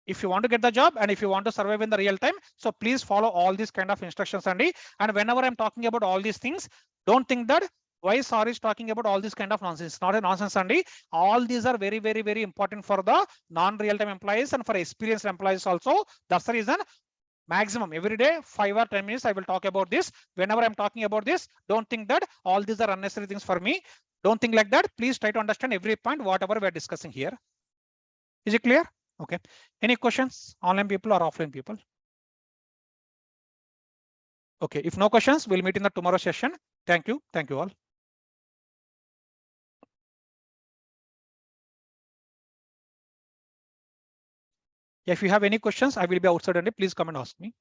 if you want to get the job and if you want to survive in the real time, so please follow all these kind of instructions, Andy. And whenever I'm talking about all these things, don't think that why Sorry is talking about all this kind of nonsense. It's not a nonsense, Andy. All these are very, very, very important for the non-real-time employees and for experienced employees also. That's the reason maximum every day 5 or 10 minutes I will talk about this. Whenever I'm talking about this, don't think that all these are unnecessary things for me. Don't think like that. Please try to understand every point whatever we're discussing here. Is it clear? Okay. Any questions? Online people or offline people? Okay. If no questions, we'll meet in the tomorrow session. Thank you. Thank you all. If you have any questions, I will be outside and please come and ask me.